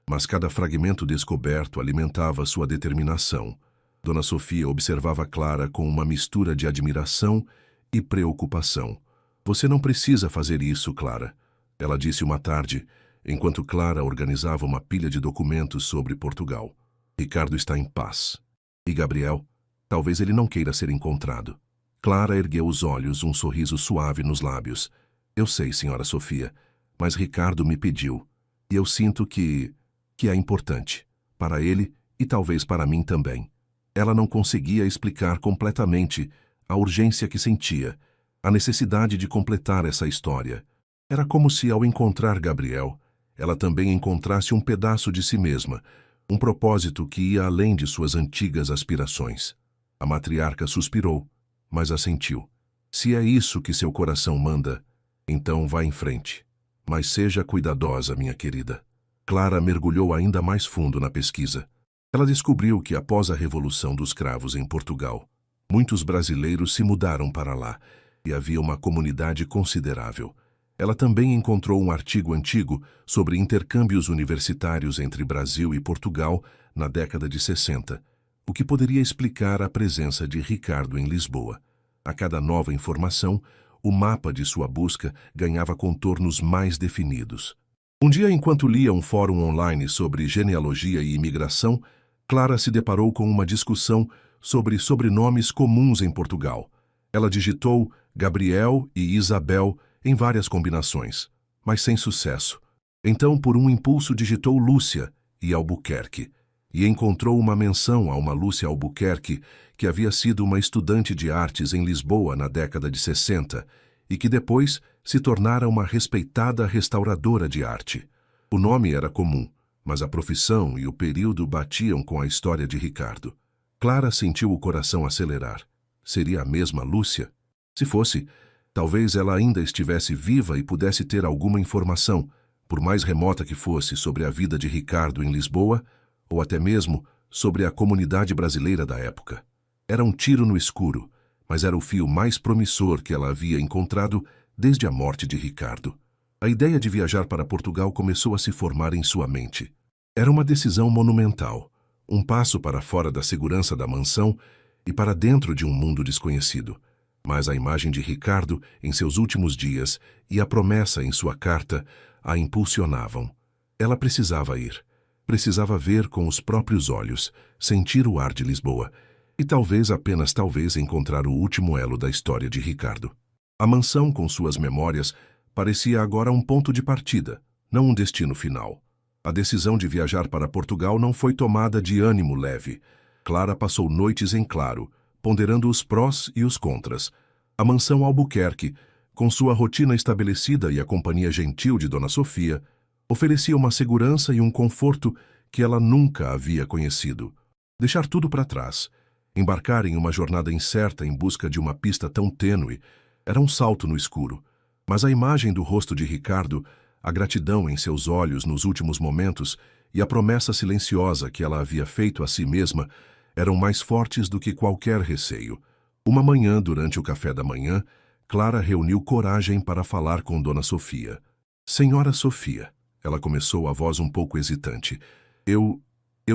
mas cada fragmento descoberto alimentava sua determinação. Dona Sofia observava Clara com uma mistura de admiração e preocupação. Você não precisa fazer isso, Clara, ela disse uma tarde, enquanto Clara organizava uma pilha de documentos sobre Portugal. Ricardo está em paz. E Gabriel? Talvez ele não queira ser encontrado. Clara ergueu os olhos, um sorriso suave nos lábios. Eu sei, senhora Sofia, mas Ricardo me pediu. E eu sinto que é importante. Para ele e talvez para mim também. Ela não conseguia explicar completamente a urgência que sentia, a necessidade de completar essa história. Era como se, ao encontrar Gabriel, ela também encontrasse um pedaço de si mesma, um propósito que ia além de suas antigas aspirações. A matriarca suspirou, mas assentiu. Se é isso que seu coração manda, então vá em frente. Mas seja cuidadosa, minha querida. Clara mergulhou ainda mais fundo na pesquisa. Ela descobriu que após a Revolução dos Cravos em Portugal, muitos brasileiros se mudaram para lá e havia uma comunidade considerável. Ela também encontrou um artigo antigo sobre intercâmbios universitários entre Brasil e Portugal na década de 60, o que poderia explicar a presença de Ricardo em Lisboa. A cada nova informação, o mapa de sua busca ganhava contornos mais definidos. Um dia, enquanto lia um fórum online sobre genealogia e imigração, Clara se deparou com uma discussão sobre sobrenomes comuns em Portugal. Ela digitou Gabriel e Isabel em várias combinações, mas sem sucesso. Então, por um impulso, digitou Lúcia e Albuquerque, e encontrou uma menção a uma Lúcia Albuquerque que havia sido uma estudante de artes em Lisboa na década de 60 e que depois se tornara uma respeitada restauradora de arte. O nome era comum, mas a profissão e o período batiam com a história de Ricardo. Clara sentiu o coração acelerar. Seria a mesma Lúcia? Se fosse, talvez ela ainda estivesse viva e pudesse ter alguma informação, por mais remota que fosse, sobre a vida de Ricardo em Lisboa, ou até mesmo sobre a comunidade brasileira da época. Era um tiro no escuro, mas era o fio mais promissor que ela havia encontrado desde a morte de Ricardo. A ideia de viajar para Portugal começou a se formar em sua mente. Era uma decisão monumental, um passo para fora da segurança da mansão e para dentro de um mundo desconhecido. Mas a imagem de Ricardo em seus últimos dias e a promessa em sua carta a impulsionavam. Ela precisava ir. Precisava ver com os próprios olhos, sentir o ar de Lisboa e talvez, apenas talvez, encontrar o último elo da história de Ricardo. A mansão, com suas memórias, parecia agora um ponto de partida, não um destino final. A decisão de viajar para Portugal não foi tomada de ânimo leve. Clara passou noites em claro, ponderando os prós e os contras. A mansão Albuquerque, com sua rotina estabelecida e a companhia gentil de Dona Sofia, oferecia uma segurança e um conforto que ela nunca havia conhecido. Deixar tudo para trás, embarcar em uma jornada incerta em busca de uma pista tão tênue, era um salto no escuro. Mas a imagem do rosto de Ricardo, a gratidão em seus olhos nos últimos momentos e a promessa silenciosa que ela havia feito a si mesma eram mais fortes do que qualquer receio. Uma manhã, durante o café da manhã, Clara reuniu coragem para falar com Dona Sofia. Senhora Sofia, ela começou, a voz um pouco hesitante. Eu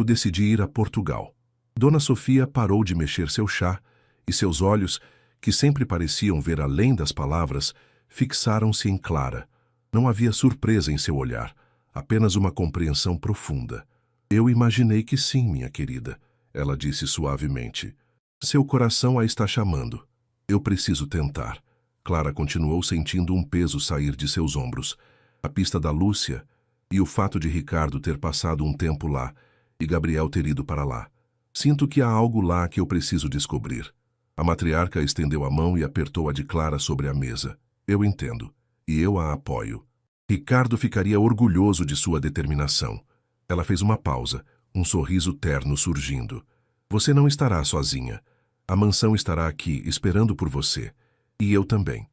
decidi ir a Portugal. Dona Sofia parou de mexer seu chá e seus olhos, que sempre pareciam ver além das palavras, fixaram-se em Clara. Não havia surpresa em seu olhar, apenas uma compreensão profunda. Eu imaginei que sim, minha querida, ela disse suavemente. Seu coração a está chamando. Eu preciso tentar. Clara continuou sentindo um peso sair de seus ombros. A pista da Lúcia e o fato de Ricardo ter passado um tempo lá e Gabriel ter ido para lá. Sinto que há algo lá que eu preciso descobrir. A matriarca estendeu a mão e apertou a de Clara sobre a mesa. Eu entendo. E eu a apoio. Ricardo ficaria orgulhoso de sua determinação. Ela fez uma pausa, um sorriso terno surgindo. Você não estará sozinha. A mansão estará aqui, esperando por você. E eu também.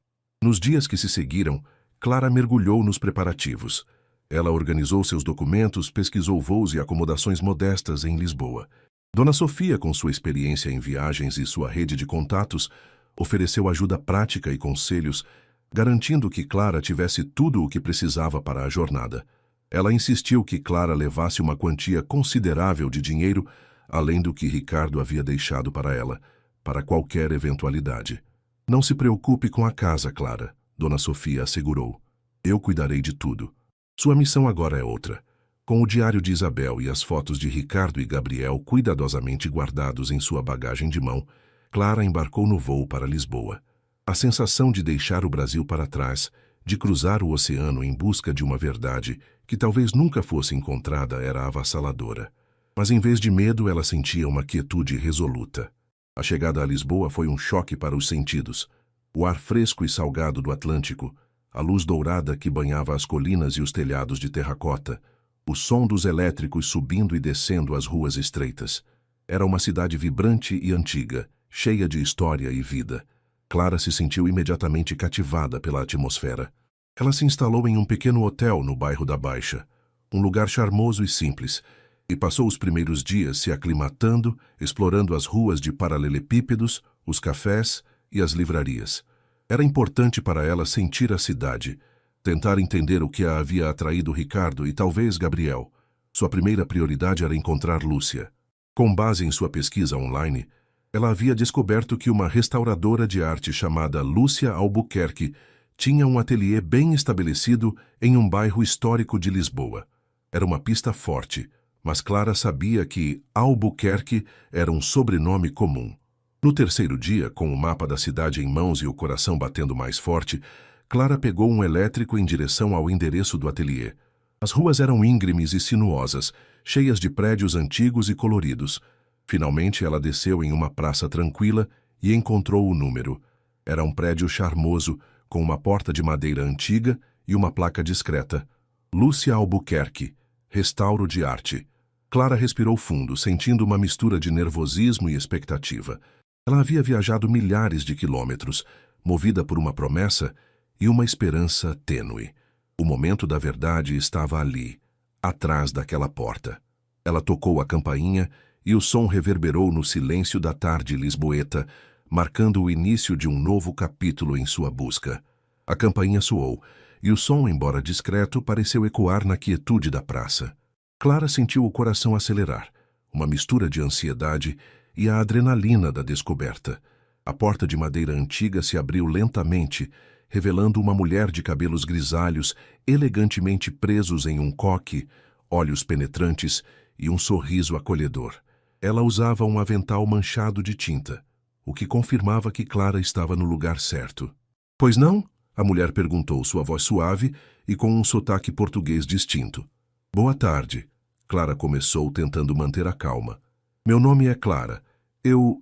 Nos dias que se seguiram, Clara mergulhou nos preparativos. Ela organizou seus documentos, pesquisou voos e acomodações modestas em Lisboa. Dona Sofia, com sua experiência em viagens e sua rede de contatos, ofereceu ajuda prática e conselhos, garantindo que Clara tivesse tudo o que precisava para a jornada. Ela insistiu que Clara levasse uma quantia considerável de dinheiro, além do que Ricardo havia deixado para ela, para qualquer eventualidade. Não se preocupe com a casa, Clara. Dona Sofia assegurou. Eu cuidarei de tudo. Sua missão agora é outra. Com o diário de Isabel e as fotos de Ricardo e Gabriel cuidadosamente guardados em sua bagagem de mão, Clara embarcou no voo para Lisboa. A sensação de deixar o Brasil para trás, de cruzar o oceano em busca de uma verdade que talvez nunca fosse encontrada era avassaladora. Mas em vez de medo, ela sentia uma quietude resoluta. A chegada a Lisboa foi um choque para os sentidos. O ar fresco e salgado do Atlântico, a luz dourada que banhava as colinas e os telhados de terracota, o som dos elétricos subindo e descendo as ruas estreitas. Era uma cidade vibrante e antiga, cheia de história e vida. Clara se sentiu imediatamente cativada pela atmosfera. Ela se instalou em um pequeno hotel no bairro da Baixa, um lugar charmoso e simples, e passou os primeiros dias se aclimatando, explorando as ruas de paralelepípedos, os cafés e as livrarias. Era importante para ela sentir a cidade, tentar entender o que a havia atraído Ricardo e talvez Gabriel. Sua primeira prioridade era encontrar Lúcia. Com base em sua pesquisa online, ela havia descoberto que uma restauradora de arte chamada Lúcia Albuquerque tinha um ateliê bem estabelecido em um bairro histórico de Lisboa. Era uma pista forte, mas Clara sabia que Albuquerque era um sobrenome comum. No terceiro dia, com o mapa da cidade em mãos e o coração batendo mais forte, Clara pegou um elétrico em direção ao endereço do ateliê. As ruas eram íngremes e sinuosas, cheias de prédios antigos e coloridos. Finalmente, ela desceu em uma praça tranquila e encontrou o número. Era um prédio charmoso, com uma porta de madeira antiga e uma placa discreta. Lúcia Albuquerque, restauro de arte. Clara respirou fundo, sentindo uma mistura de nervosismo e expectativa. Ela havia viajado milhares de quilômetros, movida por uma promessa e uma esperança tênue. O momento da verdade estava ali, atrás daquela porta. Ela tocou a campainha e o som reverberou no silêncio da tarde lisboeta, marcando o início de um novo capítulo em sua busca. A campainha soou, e o som, embora discreto, pareceu ecoar na quietude da praça. Clara sentiu o coração acelerar, uma mistura de ansiedade e a adrenalina da descoberta. A porta de madeira antiga se abriu lentamente, revelando uma mulher de cabelos grisalhos, elegantemente presos em um coque, olhos penetrantes e um sorriso acolhedor. Ela usava um avental manchado de tinta, o que confirmava que Clara estava no lugar certo. "Pois não?" a mulher perguntou, sua voz suave e com um sotaque português distinto. "Boa tarde." Clara começou, tentando manter a calma. "Meu nome é Clara. Eu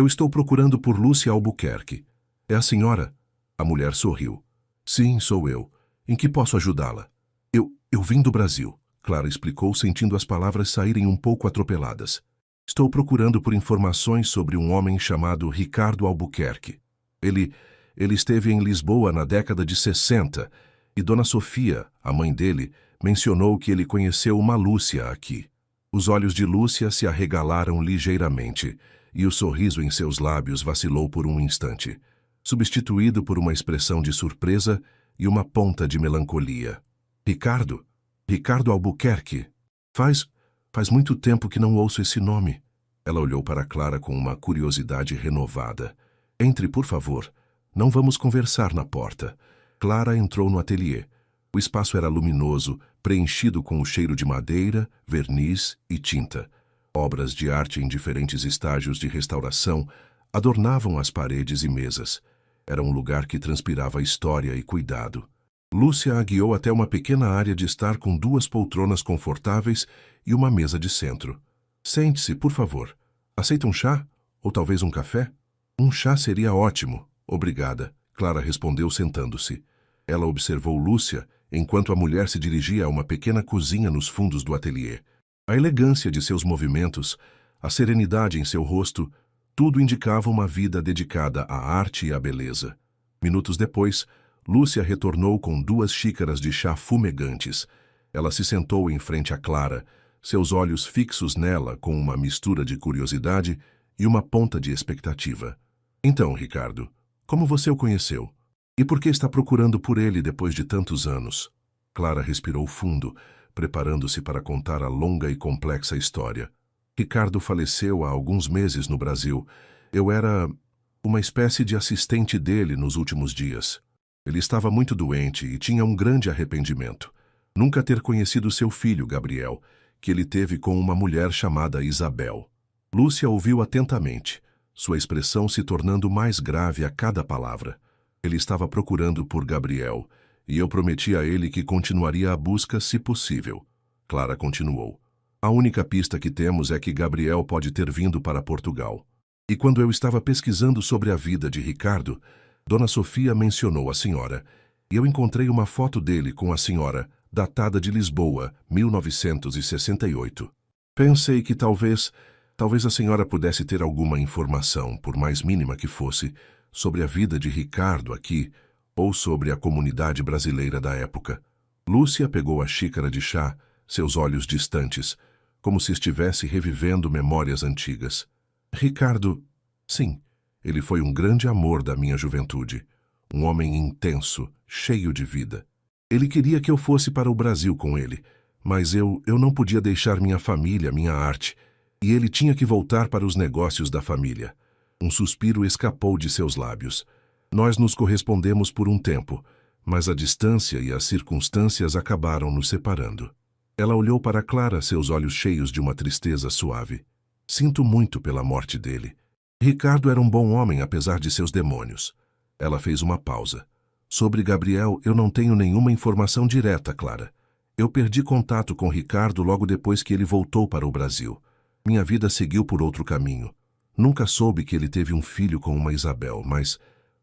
estou procurando por Lúcia Albuquerque. É a senhora?" A mulher sorriu. "Sim, sou eu. Em que posso ajudá-la?" Eu vim do Brasil", Clara explicou, sentindo as palavras saírem um pouco atropeladas. "Estou procurando por informações sobre um homem chamado Ricardo Albuquerque. Ele esteve em Lisboa na década de 60 e Dona Sofia, a mãe dele, mencionou que ele conheceu uma Lúcia aqui." Os olhos de Lúcia se arregalaram ligeiramente e o sorriso em seus lábios vacilou por um instante, substituído por uma expressão de surpresa e uma ponta de melancolia. "Ricardo? Ricardo Albuquerque? Faz muito tempo que não ouço esse nome." Ela olhou para Clara com uma curiosidade renovada. "Entre, por favor. Não vamos conversar na porta." Clara entrou no ateliê. O espaço era luminoso, preenchido com o cheiro de madeira, verniz e tinta. Obras de arte em diferentes estágios de restauração adornavam as paredes e mesas. Era um lugar que transpirava história e cuidado. Lúcia a guiou até uma pequena área de estar com 2 poltronas confortáveis e uma mesa de centro. "Sente-se, por favor. Aceita um chá? Ou talvez um café?" "Um chá seria ótimo. Obrigada", Clara respondeu sentando-se. Ela observou Lúcia enquanto a mulher se dirigia a uma pequena cozinha nos fundos do ateliê. A elegância de seus movimentos, a serenidade em seu rosto, tudo indicava uma vida dedicada à arte e à beleza. Minutos depois, Lúcia retornou com 2 xícaras de chá fumegantes. Ela se sentou em frente a Clara, seus olhos fixos nela com uma mistura de curiosidade e uma ponta de expectativa. "Então, Ricardo, como você o conheceu? E por que está procurando por ele depois de tantos anos?" Clara respirou fundo, preparando-se para contar a longa e complexa história. "Ricardo faleceu há alguns meses no Brasil. Eu era uma espécie de assistente dele nos últimos dias." Ele estava muito doente e tinha um grande arrependimento. Nunca ter conhecido seu filho, Gabriel, que ele teve com uma mulher chamada Isabel. Lúcia ouviu atentamente, sua expressão se tornando mais grave a cada palavra. Ele estava procurando por Gabriel, e eu prometi a ele que continuaria a busca se possível. Clara continuou. A única pista que temos é que Gabriel pode ter vindo para Portugal. E quando eu estava pesquisando sobre a vida de Ricardo, Dona Sofia mencionou a senhora, e eu encontrei uma foto dele com a senhora, datada de Lisboa, 1968. Pensei que talvez a senhora pudesse ter alguma informação, por mais mínima que fosse, sobre a vida de Ricardo aqui, ou sobre a comunidade brasileira da época. Lúcia pegou a xícara de chá, seus olhos distantes, como se estivesse revivendo memórias antigas. Ricardo, sim, ele foi um grande amor da minha juventude, um homem intenso, cheio de vida. Ele queria que eu fosse para o Brasil com ele, mas eu não podia deixar minha família, minha arte, e ele tinha que voltar para os negócios da família. Um suspiro escapou de seus lábios. Nós nos correspondemos por um tempo, mas a distância e as circunstâncias acabaram nos separando. Ela olhou para Clara, seus olhos cheios de uma tristeza suave. Sinto muito pela morte dele. Ricardo era um bom homem, apesar de seus demônios. Ela fez uma pausa. Sobre Gabriel, eu não tenho nenhuma informação direta, Clara. Eu perdi contato com Ricardo logo depois que ele voltou para o Brasil. Minha vida seguiu por outro caminho. Nunca soube que ele teve um filho com uma Isabel, mas...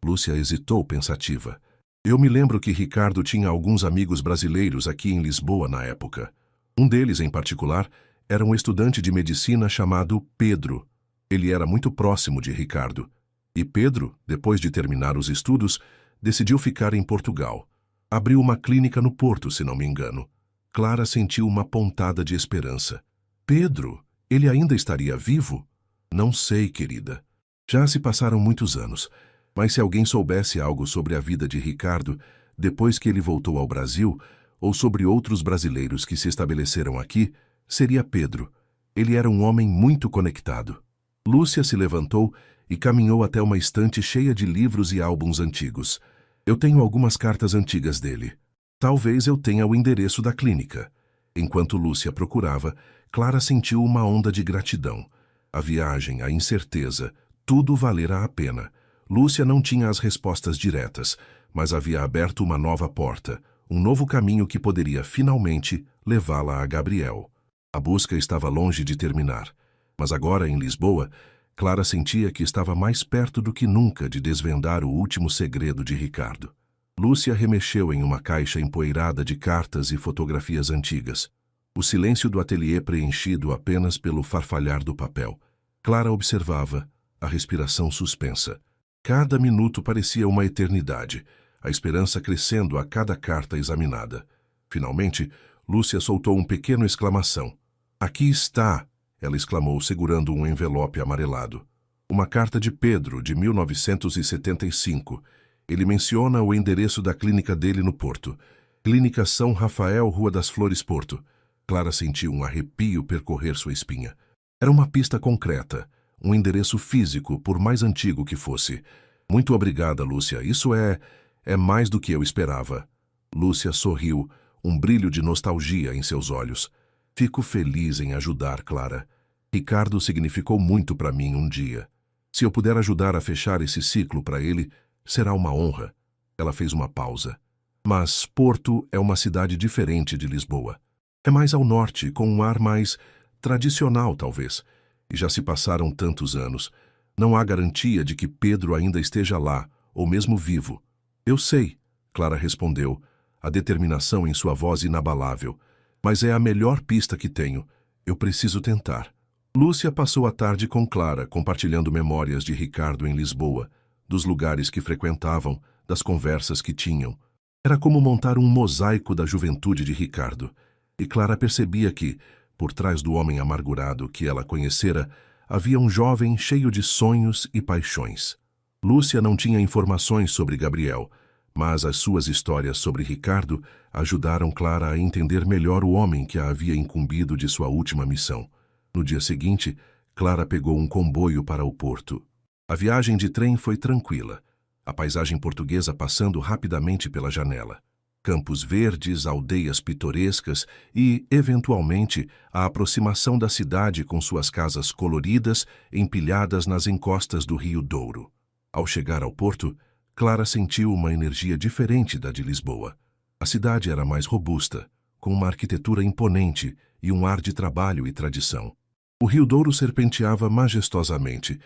Lúcia hesitou, pensativa. Eu me lembro que Ricardo tinha alguns amigos brasileiros aqui em Lisboa na época. Um deles, em particular, era um estudante de medicina chamado Pedro. Ele era muito próximo de Ricardo. E Pedro, depois de terminar os estudos, decidiu ficar em Portugal. Abriu uma clínica no Porto, se não me engano. Clara sentiu uma pontada de esperança. Pedro, ele ainda estaria vivo? Não sei, querida. Já se passaram muitos anos, mas se alguém soubesse algo sobre a vida de Ricardo, depois que ele voltou ao Brasil, ou sobre outros brasileiros que se estabeleceram aqui, seria Pedro. Ele era um homem muito conectado. Lúcia se levantou e caminhou até uma estante cheia de livros e álbuns antigos. Eu tenho algumas cartas antigas dele. Talvez eu tenha o endereço da clínica. Enquanto Lúcia procurava, Clara sentiu uma onda de gratidão. A viagem, a incerteza, tudo valera a pena. Lúcia não tinha as respostas diretas, mas havia aberto uma nova porta, um novo caminho que poderia finalmente levá-la a Gabriel. A busca estava longe de terminar, mas agora em Lisboa, Clara sentia que estava mais perto do que nunca de desvendar o último segredo de Ricardo. Lúcia remexeu em uma caixa empoeirada de cartas e fotografias antigas. O silêncio do ateliê preenchido apenas pelo farfalhar do papel. Clara observava, a respiração suspensa. Cada minuto parecia uma eternidade, a esperança crescendo a cada carta examinada. Finalmente, Lúcia soltou um pequeno exclamação. Aqui está! Ela exclamou, segurando um envelope amarelado. Uma carta de Pedro, de 1975. Ele menciona o endereço da clínica dele no Porto. Clínica São Rafael, Rua das Flores, Porto. Clara sentiu um arrepio percorrer sua espinha. Era uma pista concreta, um endereço físico, por mais antigo que fosse. Muito obrigada, Lúcia. Isso é mais do que eu esperava. Lúcia sorriu, um brilho de nostalgia em seus olhos. Fico feliz em ajudar, Clara. Ricardo significou muito para mim um dia. Se eu puder ajudar a fechar esse ciclo para ele, será uma honra. Ela fez uma pausa. Mas Porto é uma cidade diferente de Lisboa. É mais ao norte, com um ar mais tradicional, talvez. E já se passaram tantos anos. Não há garantia de que Pedro ainda esteja lá, ou mesmo vivo. Eu sei, Clara respondeu, a determinação em sua voz inabalável. Mas é a melhor pista que tenho. Eu preciso tentar. Lúcia passou a tarde com Clara, compartilhando memórias de Ricardo em Lisboa, dos lugares que frequentavam, das conversas que tinham. Era como montar um mosaico da juventude de Ricardo. E Clara percebia que, por trás do homem amargurado que ela conhecera, havia um jovem cheio de sonhos e paixões. Lúcia não tinha informações sobre Gabriel, mas as suas histórias sobre Ricardo ajudaram Clara a entender melhor o homem que a havia incumbido de sua última missão. No dia seguinte, Clara pegou um comboio para o Porto. A viagem de trem foi tranquila. a paisagem portuguesa passando rapidamente pela janela. Campos verdes, aldeias pitorescas e, eventualmente, a aproximação da cidade com suas casas coloridas empilhadas nas encostas do Rio Douro. Ao chegar ao porto, Clara sentiu uma energia diferente da de Lisboa. A cidade era mais robusta, com uma arquitetura imponente e um ar de trabalho e tradição. O Rio Douro serpenteava majestosamente,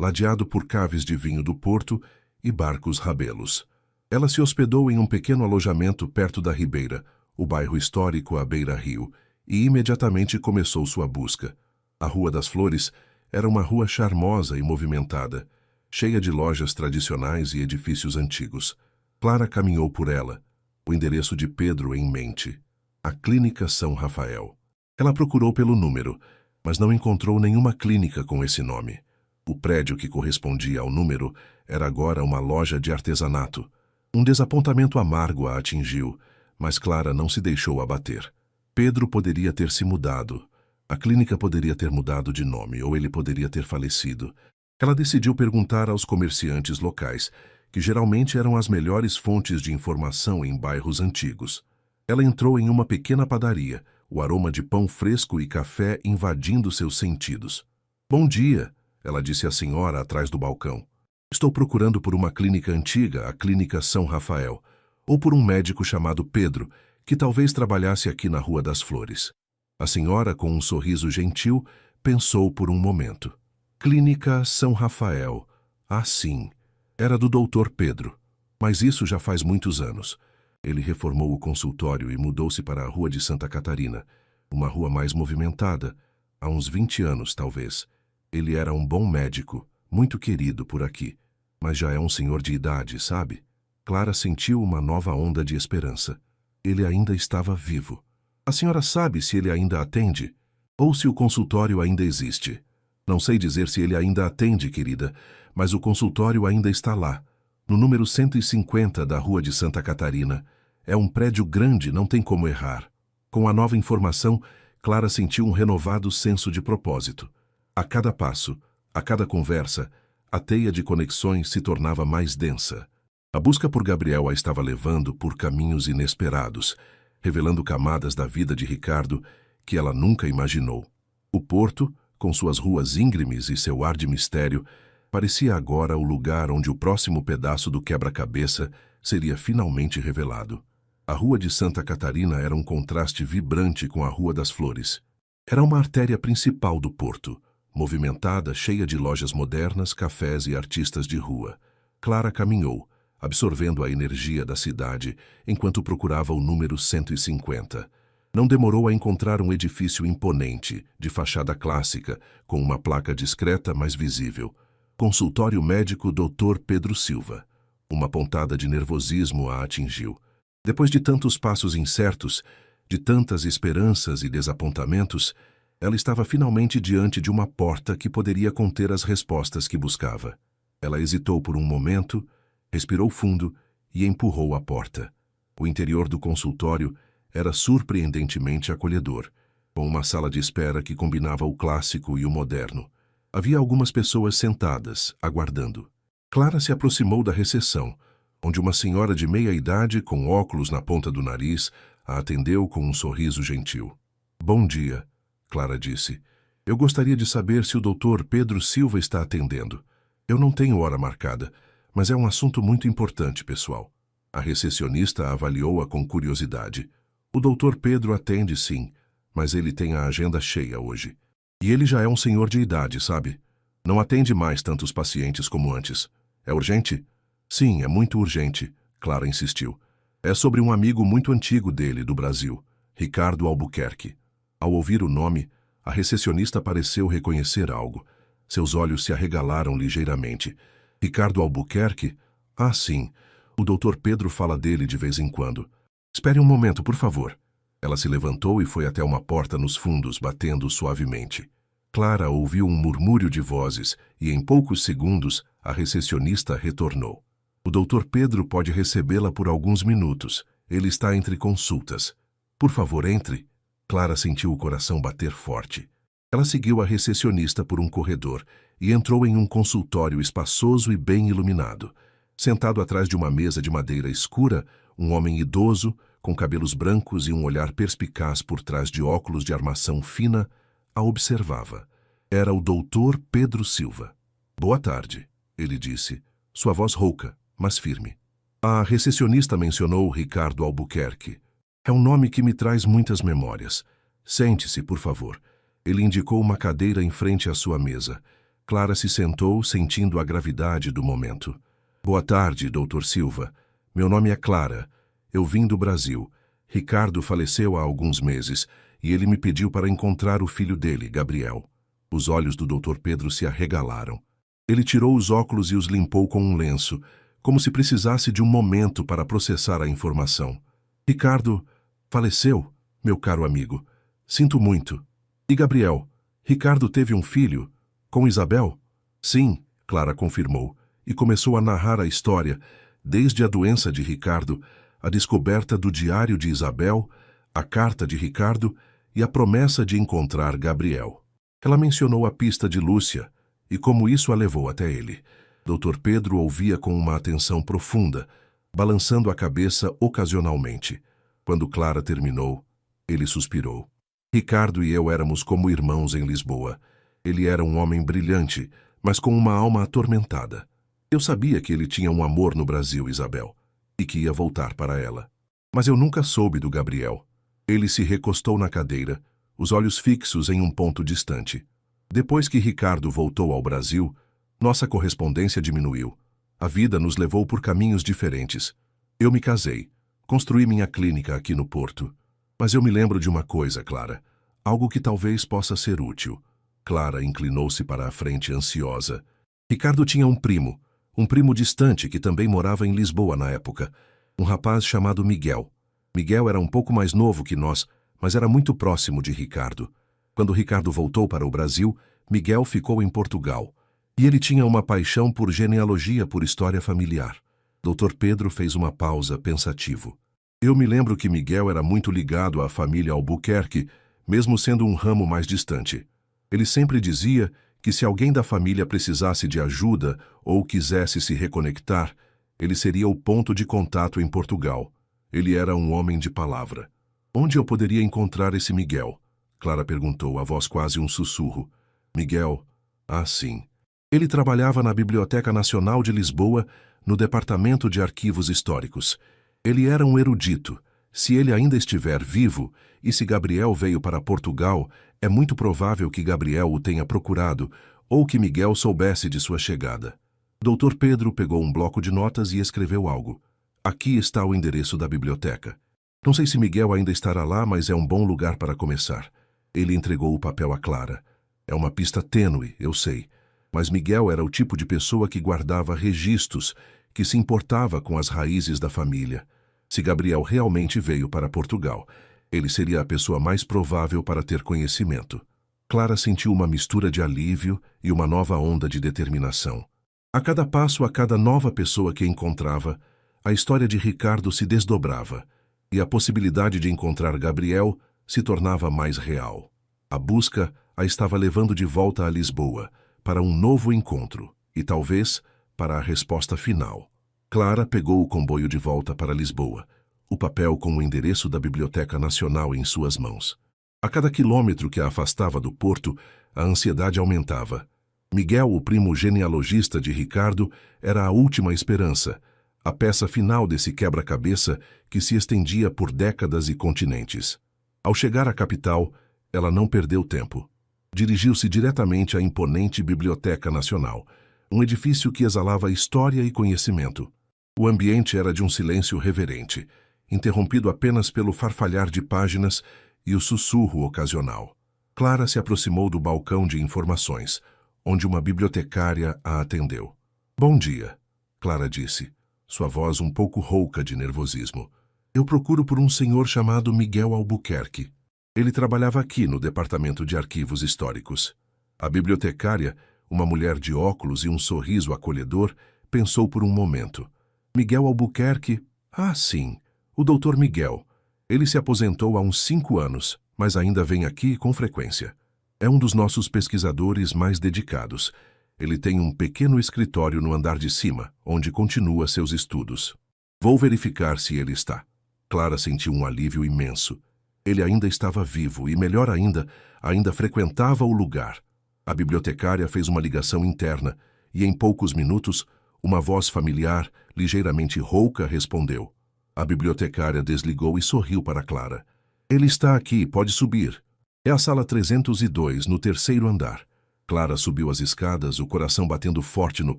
ladeado por caves de vinho do porto e barcos rabelos. Ela se hospedou em um pequeno alojamento perto da Ribeira, o bairro histórico à beira-rio, e imediatamente começou sua busca. A Rua das Flores era uma rua charmosa e movimentada, cheia de lojas tradicionais e edifícios antigos. Clara caminhou por ela, o endereço de Pedro em mente. A Clínica São Rafael. Ela procurou pelo número, mas não encontrou nenhuma clínica com esse nome. O prédio que correspondia ao número era agora uma loja de artesanato. Um desapontamento amargo a atingiu, mas Clara não se deixou abater. Pedro poderia ter se mudado. A clínica poderia ter mudado de nome, ou ele poderia ter falecido. Ela decidiu perguntar aos comerciantes locais, que geralmente eram as melhores fontes de informação em bairros antigos. Ela entrou em uma pequena padaria, o aroma de pão fresco e café invadindo seus sentidos. "Bom dia", ela disse à senhora atrás do balcão. "Estou procurando por uma clínica antiga, a Clínica São Rafael, ou por um médico chamado Pedro, que talvez trabalhasse aqui na Rua das Flores." A senhora, com um sorriso gentil, pensou por um momento. Clínica São Rafael. Ah, sim. Era do Dr. Pedro. Mas isso já faz muitos anos. Ele reformou o consultório e mudou-se para a Rua de Santa Catarina, uma rua mais movimentada, há uns 20 anos, talvez. Ele era um bom médico, muito querido por aqui, mas já é um senhor de idade, sabe? Clara sentiu uma nova onda de esperança. Ele ainda estava vivo. "A senhora sabe se ele ainda atende? Ou se o consultório ainda existe?" "Não sei dizer se ele ainda atende, querida, mas o consultório ainda está lá, no número 150 da Rua de Santa Catarina. É um prédio grande, não tem como errar." Com a nova informação, Clara sentiu um renovado senso de propósito. A cada passo, a cada conversa, a teia de conexões se tornava mais densa. A busca por Gabriel a estava levando por caminhos inesperados, revelando camadas da vida de Ricardo que ela nunca imaginou. O porto, com suas ruas íngremes e seu ar de mistério, parecia agora o lugar onde o próximo pedaço do quebra-cabeça seria finalmente revelado. A Rua de Santa Catarina era um contraste vibrante com a Rua das Flores. Era uma artéria principal do porto, movimentada, cheia de lojas modernas, cafés e artistas de rua. Clara caminhou, absorvendo a energia da cidade, enquanto procurava o número 150. Não demorou a encontrar um edifício imponente, de fachada clássica, com uma placa discreta, mas visível. Consultório Médico Dr. Pedro Silva. Uma pontada de nervosismo a atingiu. Depois de tantos passos incertos, de tantas esperanças e desapontamentos, ela estava finalmente diante de uma porta que poderia conter as respostas que buscava. Ela hesitou por um momento, respirou fundo e empurrou a porta. O interior do consultório era surpreendentemente acolhedor, com uma sala de espera que combinava o clássico e o moderno. Havia algumas pessoas sentadas, aguardando. Clara se aproximou da recepção, onde uma senhora de meia idade, com óculos na ponta do nariz, a atendeu com um sorriso gentil. "Bom dia", Clara disse. "Eu gostaria de saber se o Dr. Pedro Silva está atendendo. Eu não tenho hora marcada, mas é um assunto muito importante, pessoal." A recepcionista avaliou-a com curiosidade. "O Dr. Pedro atende, sim, mas ele tem a agenda cheia hoje. E ele já é um senhor de idade, sabe? Não atende mais tantos pacientes como antes. É urgente?" "Sim, é muito urgente", Clara insistiu. "É sobre um amigo muito antigo dele, do Brasil, Ricardo Albuquerque." Ao ouvir o nome, a recepcionista pareceu reconhecer algo. Seus olhos se arregalaram ligeiramente. "Ricardo Albuquerque? Ah, sim. O Dr. Pedro fala dele de vez em quando. Espere um momento, por favor." Ela se levantou e foi até uma porta nos fundos, batendo suavemente. Clara ouviu um murmúrio de vozes e, em poucos segundos, a recepcionista retornou. "O Dr. Pedro pode recebê-la por alguns minutos. Ele está entre consultas. Por favor, entre." Clara sentiu o coração bater forte. Ela seguiu a recepcionista por um corredor e entrou em um consultório espaçoso e bem iluminado. Sentado atrás de uma mesa de madeira escura, um homem idoso, com cabelos brancos e um olhar perspicaz por trás de óculos de armação fina, a observava. Era o doutor Pedro Silva. Boa tarde, ele disse, sua voz rouca, mas firme. A recepcionista mencionou Ricardo Albuquerque. É um nome que me traz muitas memórias. Sente-se, por favor. Ele indicou uma cadeira em frente à sua mesa. Clara se sentou, sentindo a gravidade do momento. Boa tarde, doutor Silva. Meu nome é Clara. Eu vim do Brasil. Ricardo faleceu há alguns meses e ele me pediu para encontrar o filho dele, Gabriel. Os olhos do doutor Pedro se arregalaram. Ele tirou os óculos e os limpou com um lenço, como se precisasse de um momento para processar a informação. Ricardo faleceu, meu caro amigo. Sinto muito. E Gabriel? Ricardo teve um filho? Com Isabel? Sim, Clara confirmou, e começou a narrar a história, desde a doença de Ricardo, a descoberta do diário de Isabel, a carta de Ricardo e a promessa de encontrar Gabriel. Ela mencionou a pista de Lúcia e como isso a levou até ele. Dr. Pedro ouvia com uma atenção profunda, balançando a cabeça ocasionalmente. Quando Clara terminou, ele suspirou. Ricardo e eu éramos como irmãos em Lisboa. Ele era um homem brilhante, mas com uma alma atormentada. Eu sabia que ele tinha um amor no Brasil, Isabel, e que ia voltar para ela. Mas eu nunca soube do Gabriel. Ele se recostou na cadeira, os olhos fixos em um ponto distante. Depois que Ricardo voltou ao Brasil, nossa correspondência diminuiu. A vida nos levou por caminhos diferentes. Eu me casei, construí minha clínica aqui no Porto. Mas eu me lembro de uma coisa, Clara, algo que talvez possa ser útil. Clara inclinou-se para a frente ansiosa. Ricardo tinha um primo distante que também morava em Lisboa na época, um rapaz chamado Miguel. Miguel era um pouco mais novo que nós, mas era muito próximo de Ricardo. Quando Ricardo voltou para o Brasil, Miguel ficou em Portugal. E ele tinha uma paixão por genealogia, por história familiar. Dr. Pedro fez uma pausa, pensativo. Eu me lembro que Miguel era muito ligado à família Albuquerque, mesmo sendo um ramo mais distante. Ele sempre dizia que se alguém da família precisasse de ajuda ou quisesse se reconectar, ele seria o ponto de contato em Portugal. Ele era um homem de palavra. Onde eu poderia encontrar esse Miguel? Clara perguntou, a voz quase um sussurro. Miguel? Ah, sim. Ele trabalhava na Biblioteca Nacional de Lisboa, no Departamento de Arquivos Históricos. Ele era um erudito. Se ele ainda estiver vivo, e se Gabriel veio para Portugal, é muito provável que Gabriel o tenha procurado, ou que Miguel soubesse de sua chegada. Dr. Pedro pegou um bloco de notas e escreveu algo. Aqui está o endereço da biblioteca. Não sei se Miguel ainda estará lá, mas é um bom lugar para começar. Ele entregou o papel a Clara. É uma pista tênue, eu sei. Mas Miguel era o tipo de pessoa que guardava registros, que se importava com as raízes da família. Se Gabriel realmente veio para Portugal, ele seria a pessoa mais provável para ter conhecimento. Clara sentiu uma mistura de alívio e uma nova onda de determinação. A cada passo, a cada nova pessoa que encontrava, a história de Ricardo se desdobrava, e a possibilidade de encontrar Gabriel se tornava mais real. A busca a estava levando de volta a Lisboa, para um novo encontro, e talvez para a resposta final. Clara pegou o comboio de volta para Lisboa, o papel com o endereço da Biblioteca Nacional em suas mãos. A cada quilômetro que a afastava do Porto, a ansiedade aumentava. Miguel, o primo genealogista de Ricardo, era a última esperança, a peça final desse quebra-cabeça que se estendia por décadas e continentes. Ao chegar à capital, ela não perdeu tempo. Dirigiu-se diretamente à imponente Biblioteca Nacional, um edifício que exalava história e conhecimento. O ambiente era de um silêncio reverente, interrompido apenas pelo farfalhar de páginas e o sussurro ocasional. Clara se aproximou do balcão de informações, onde uma bibliotecária a atendeu. Bom dia, Clara disse, sua voz um pouco rouca de nervosismo. Eu procuro por um senhor chamado Miguel Albuquerque. Ele trabalhava aqui no Departamento de Arquivos Históricos. A bibliotecária, uma mulher de óculos e um sorriso acolhedor, pensou por um momento. Miguel Albuquerque? Ah, sim, o Dr. Miguel. Ele se aposentou há uns 5 anos, mas ainda vem aqui com frequência. É um dos nossos pesquisadores mais dedicados. Ele tem um pequeno escritório no andar de cima, onde continua seus estudos. Vou verificar se ele está. Clara sentiu um alívio imenso. Ele ainda estava vivo e, melhor ainda frequentava o lugar. A bibliotecária fez uma ligação interna e, em poucos minutos, uma voz familiar, ligeiramente rouca, respondeu. A bibliotecária desligou e sorriu para Clara. Ele está aqui, pode subir. É a sala 302, no terceiro andar. Clara subiu as escadas, o coração batendo forte no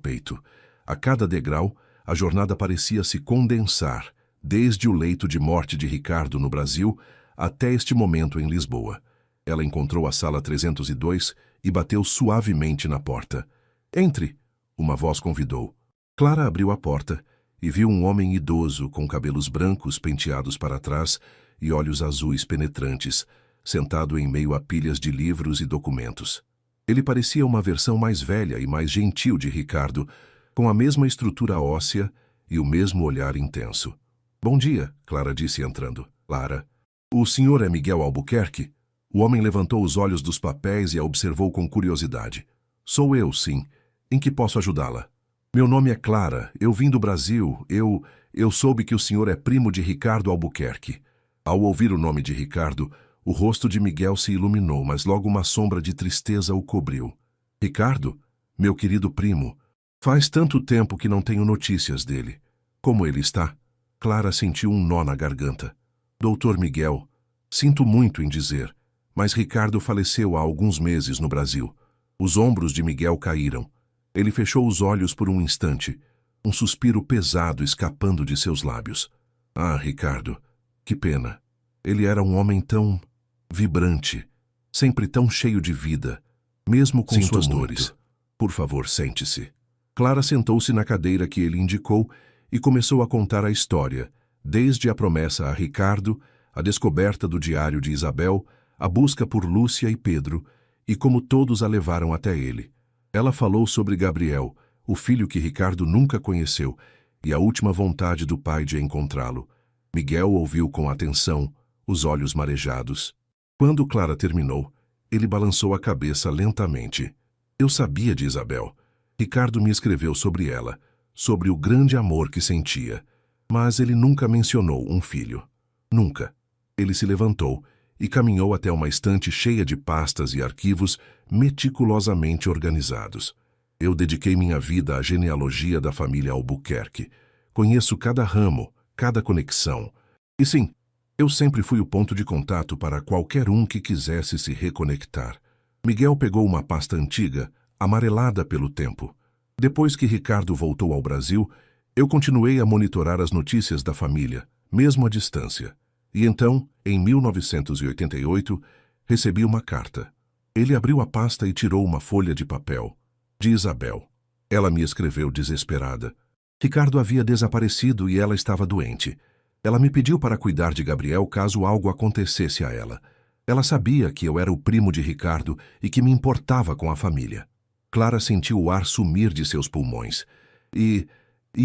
peito. A cada degrau, a jornada parecia se condensar, desde o leito de morte de Ricardo no Brasil até este momento em Lisboa. Ela encontrou a sala 302 e bateu suavemente na porta. Entre, uma voz convidou. Clara abriu a porta e viu um homem idoso com cabelos brancos penteados para trás e olhos azuis penetrantes, sentado em meio a pilhas de livros e documentos. Ele parecia uma versão mais velha e mais gentil de Ricardo, com a mesma estrutura óssea e o mesmo olhar intenso. Bom dia, Clara disse entrando. Clara. O senhor é Miguel Albuquerque? O homem levantou os olhos dos papéis e a observou com curiosidade. Sou eu, sim. Em que posso ajudá-la? Meu nome é Clara. Eu vim do Brasil. Eu soube que o senhor é primo de Ricardo Albuquerque. Ao ouvir o nome de Ricardo, o rosto de Miguel se iluminou, mas logo uma sombra de tristeza o cobriu. Ricardo? Meu querido primo. Faz tanto tempo que não tenho notícias dele. Como ele está? Clara sentiu um nó na garganta. Doutor Miguel, sinto muito em dizer, mas Ricardo faleceu há alguns meses no Brasil. Os ombros de Miguel caíram. Ele fechou os olhos por um instante, um suspiro pesado escapando de seus lábios. Ah, Ricardo, que pena. Ele era um homem tão vibrante, sempre tão cheio de vida, mesmo com suas dores. Por favor, sente-se. Clara sentou-se na cadeira que ele indicou e começou a contar a história, desde a promessa a Ricardo, a descoberta do diário de Isabel, a busca por Lúcia e Pedro, e como todos a levaram até ele. Ela falou sobre Gabriel, o filho que Ricardo nunca conheceu, e a última vontade do pai de encontrá-lo. Miguel ouviu com atenção, os olhos marejados. Quando Clara terminou, ele balançou a cabeça lentamente. Eu sabia de Isabel. Ricardo me escreveu sobre ela, sobre o grande amor que sentia. Mas ele nunca mencionou um filho. Nunca. Ele se levantou e caminhou até uma estante cheia de pastas e arquivos meticulosamente organizados. Eu dediquei minha vida à genealogia da família Albuquerque. Conheço cada ramo, cada conexão. E sim, eu sempre fui o ponto de contato para qualquer um que quisesse se reconectar. Miguel pegou uma pasta antiga, amarelada pelo tempo. Depois que Ricardo voltou ao Brasil, eu continuei a monitorar as notícias da família, mesmo à distância. E então, em 1988, recebi uma carta. Ele abriu a pasta e tirou uma folha de papel. De Isabel. Ela me escreveu desesperada. Ricardo havia desaparecido e ela estava doente. Ela me pediu para cuidar de Gabriel caso algo acontecesse a ela. Ela sabia que eu era o primo de Ricardo e que me importava com a família. Clara sentiu o ar sumir de seus pulmões. E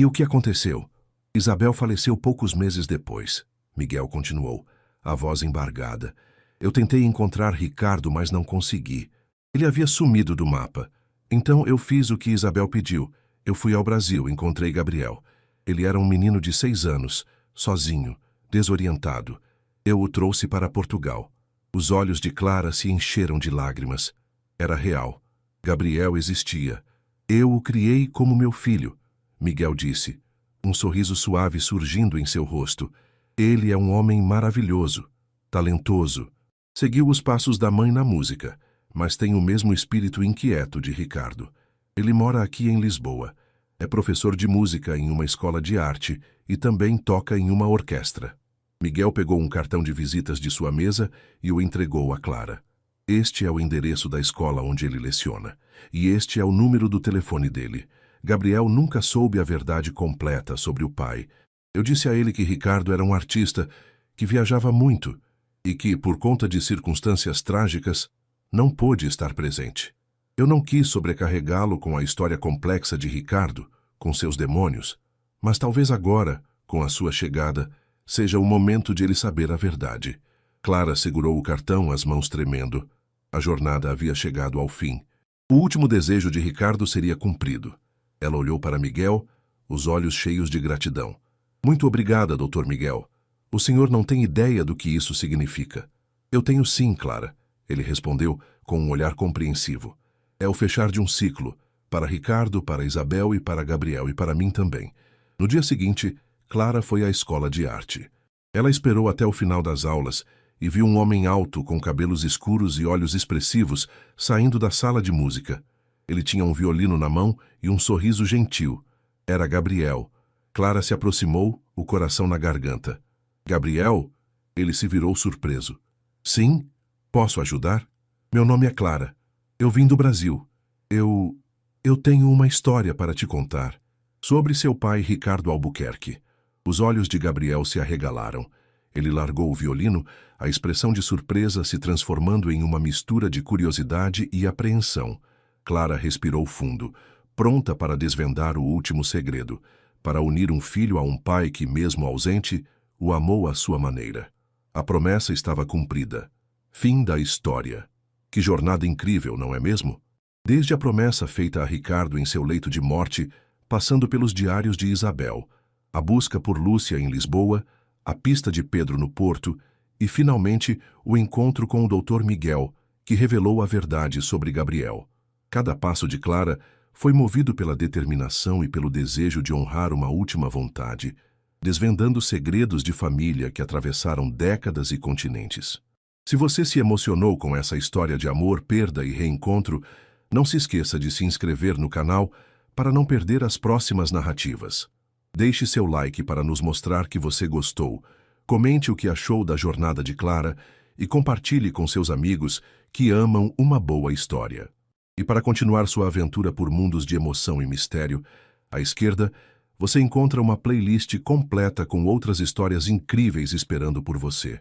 o que aconteceu? Isabel faleceu poucos meses depois. Miguel continuou, a voz embargada. Eu tentei encontrar Ricardo, mas não consegui. Ele havia sumido do mapa. Então eu fiz o que Isabel pediu. Eu fui ao Brasil, encontrei Gabriel. Ele era um menino de 6 anos, sozinho, desorientado. Eu o trouxe para Portugal. Os olhos de Clara se encheram de lágrimas. Era real. Gabriel existia. Eu o criei como meu filho, Miguel disse, um sorriso suave surgindo em seu rosto. Ele é um homem maravilhoso, talentoso. Seguiu os passos da mãe na música, mas tem o mesmo espírito inquieto de Ricardo. Ele mora aqui em Lisboa. É professor de música em uma escola de arte e também toca em uma orquestra. Miguel pegou um cartão de visitas de sua mesa e o entregou a Clara. Este é o endereço da escola onde ele leciona. E este é o número do telefone dele. Gabriel nunca soube a verdade completa sobre o pai. Eu disse a ele que Ricardo era um artista que viajava muito e que, por conta de circunstâncias trágicas, não pôde estar presente. Eu não quis sobrecarregá-lo com a história complexa de Ricardo, com seus demônios, mas talvez agora, com a sua chegada, seja o momento de ele saber a verdade. Clara segurou o cartão, as mãos tremendo. A jornada havia chegado ao fim. O último desejo de Ricardo seria cumprido. Ela olhou para Miguel, os olhos cheios de gratidão. Muito obrigada, Dr. Miguel. O senhor não tem ideia do que isso significa. Eu tenho sim, Clara. Ele respondeu com um olhar compreensivo. É o fechar de um ciclo, para Ricardo, para Isabel e para Gabriel e para mim também. No dia seguinte, Clara foi à escola de arte. Ela esperou até o final das aulas e viu um homem alto com cabelos escuros e olhos expressivos saindo da sala de música. Ele tinha um violino na mão e um sorriso gentil. Era Gabriel. Clara se aproximou, o coração na garganta. Gabriel? Ele se virou surpreso. Sim? Posso ajudar? Meu nome é Clara. Eu vim do Brasil. Eu tenho uma história para te contar. Sobre seu pai, Ricardo Albuquerque. Os olhos de Gabriel se arregalaram. Ele largou o violino, a expressão de surpresa se transformando em uma mistura de curiosidade e apreensão. Clara respirou fundo, pronta para desvendar o último segredo, para unir um filho a um pai que, mesmo ausente, o amou à sua maneira. A promessa estava cumprida. Fim da história. Que jornada incrível, não é mesmo? Desde a promessa feita a Ricardo em seu leito de morte, passando pelos diários de Isabel, a busca por Lúcia em Lisboa, a pista de Pedro no Porto e, finalmente, o encontro com o Dr. Miguel, que revelou a verdade sobre Gabriel. Cada passo de Clara foi movido pela determinação e pelo desejo de honrar uma última vontade, desvendando segredos de família que atravessaram décadas e continentes. Se você se emocionou com essa história de amor, perda e reencontro, não se esqueça de se inscrever no canal para não perder as próximas narrativas. Deixe seu like para nos mostrar que você gostou, comente o que achou da jornada de Clara e compartilhe com seus amigos que amam uma boa história. E para continuar sua aventura por mundos de emoção e mistério, à esquerda, você encontra uma playlist completa com outras histórias incríveis esperando por você.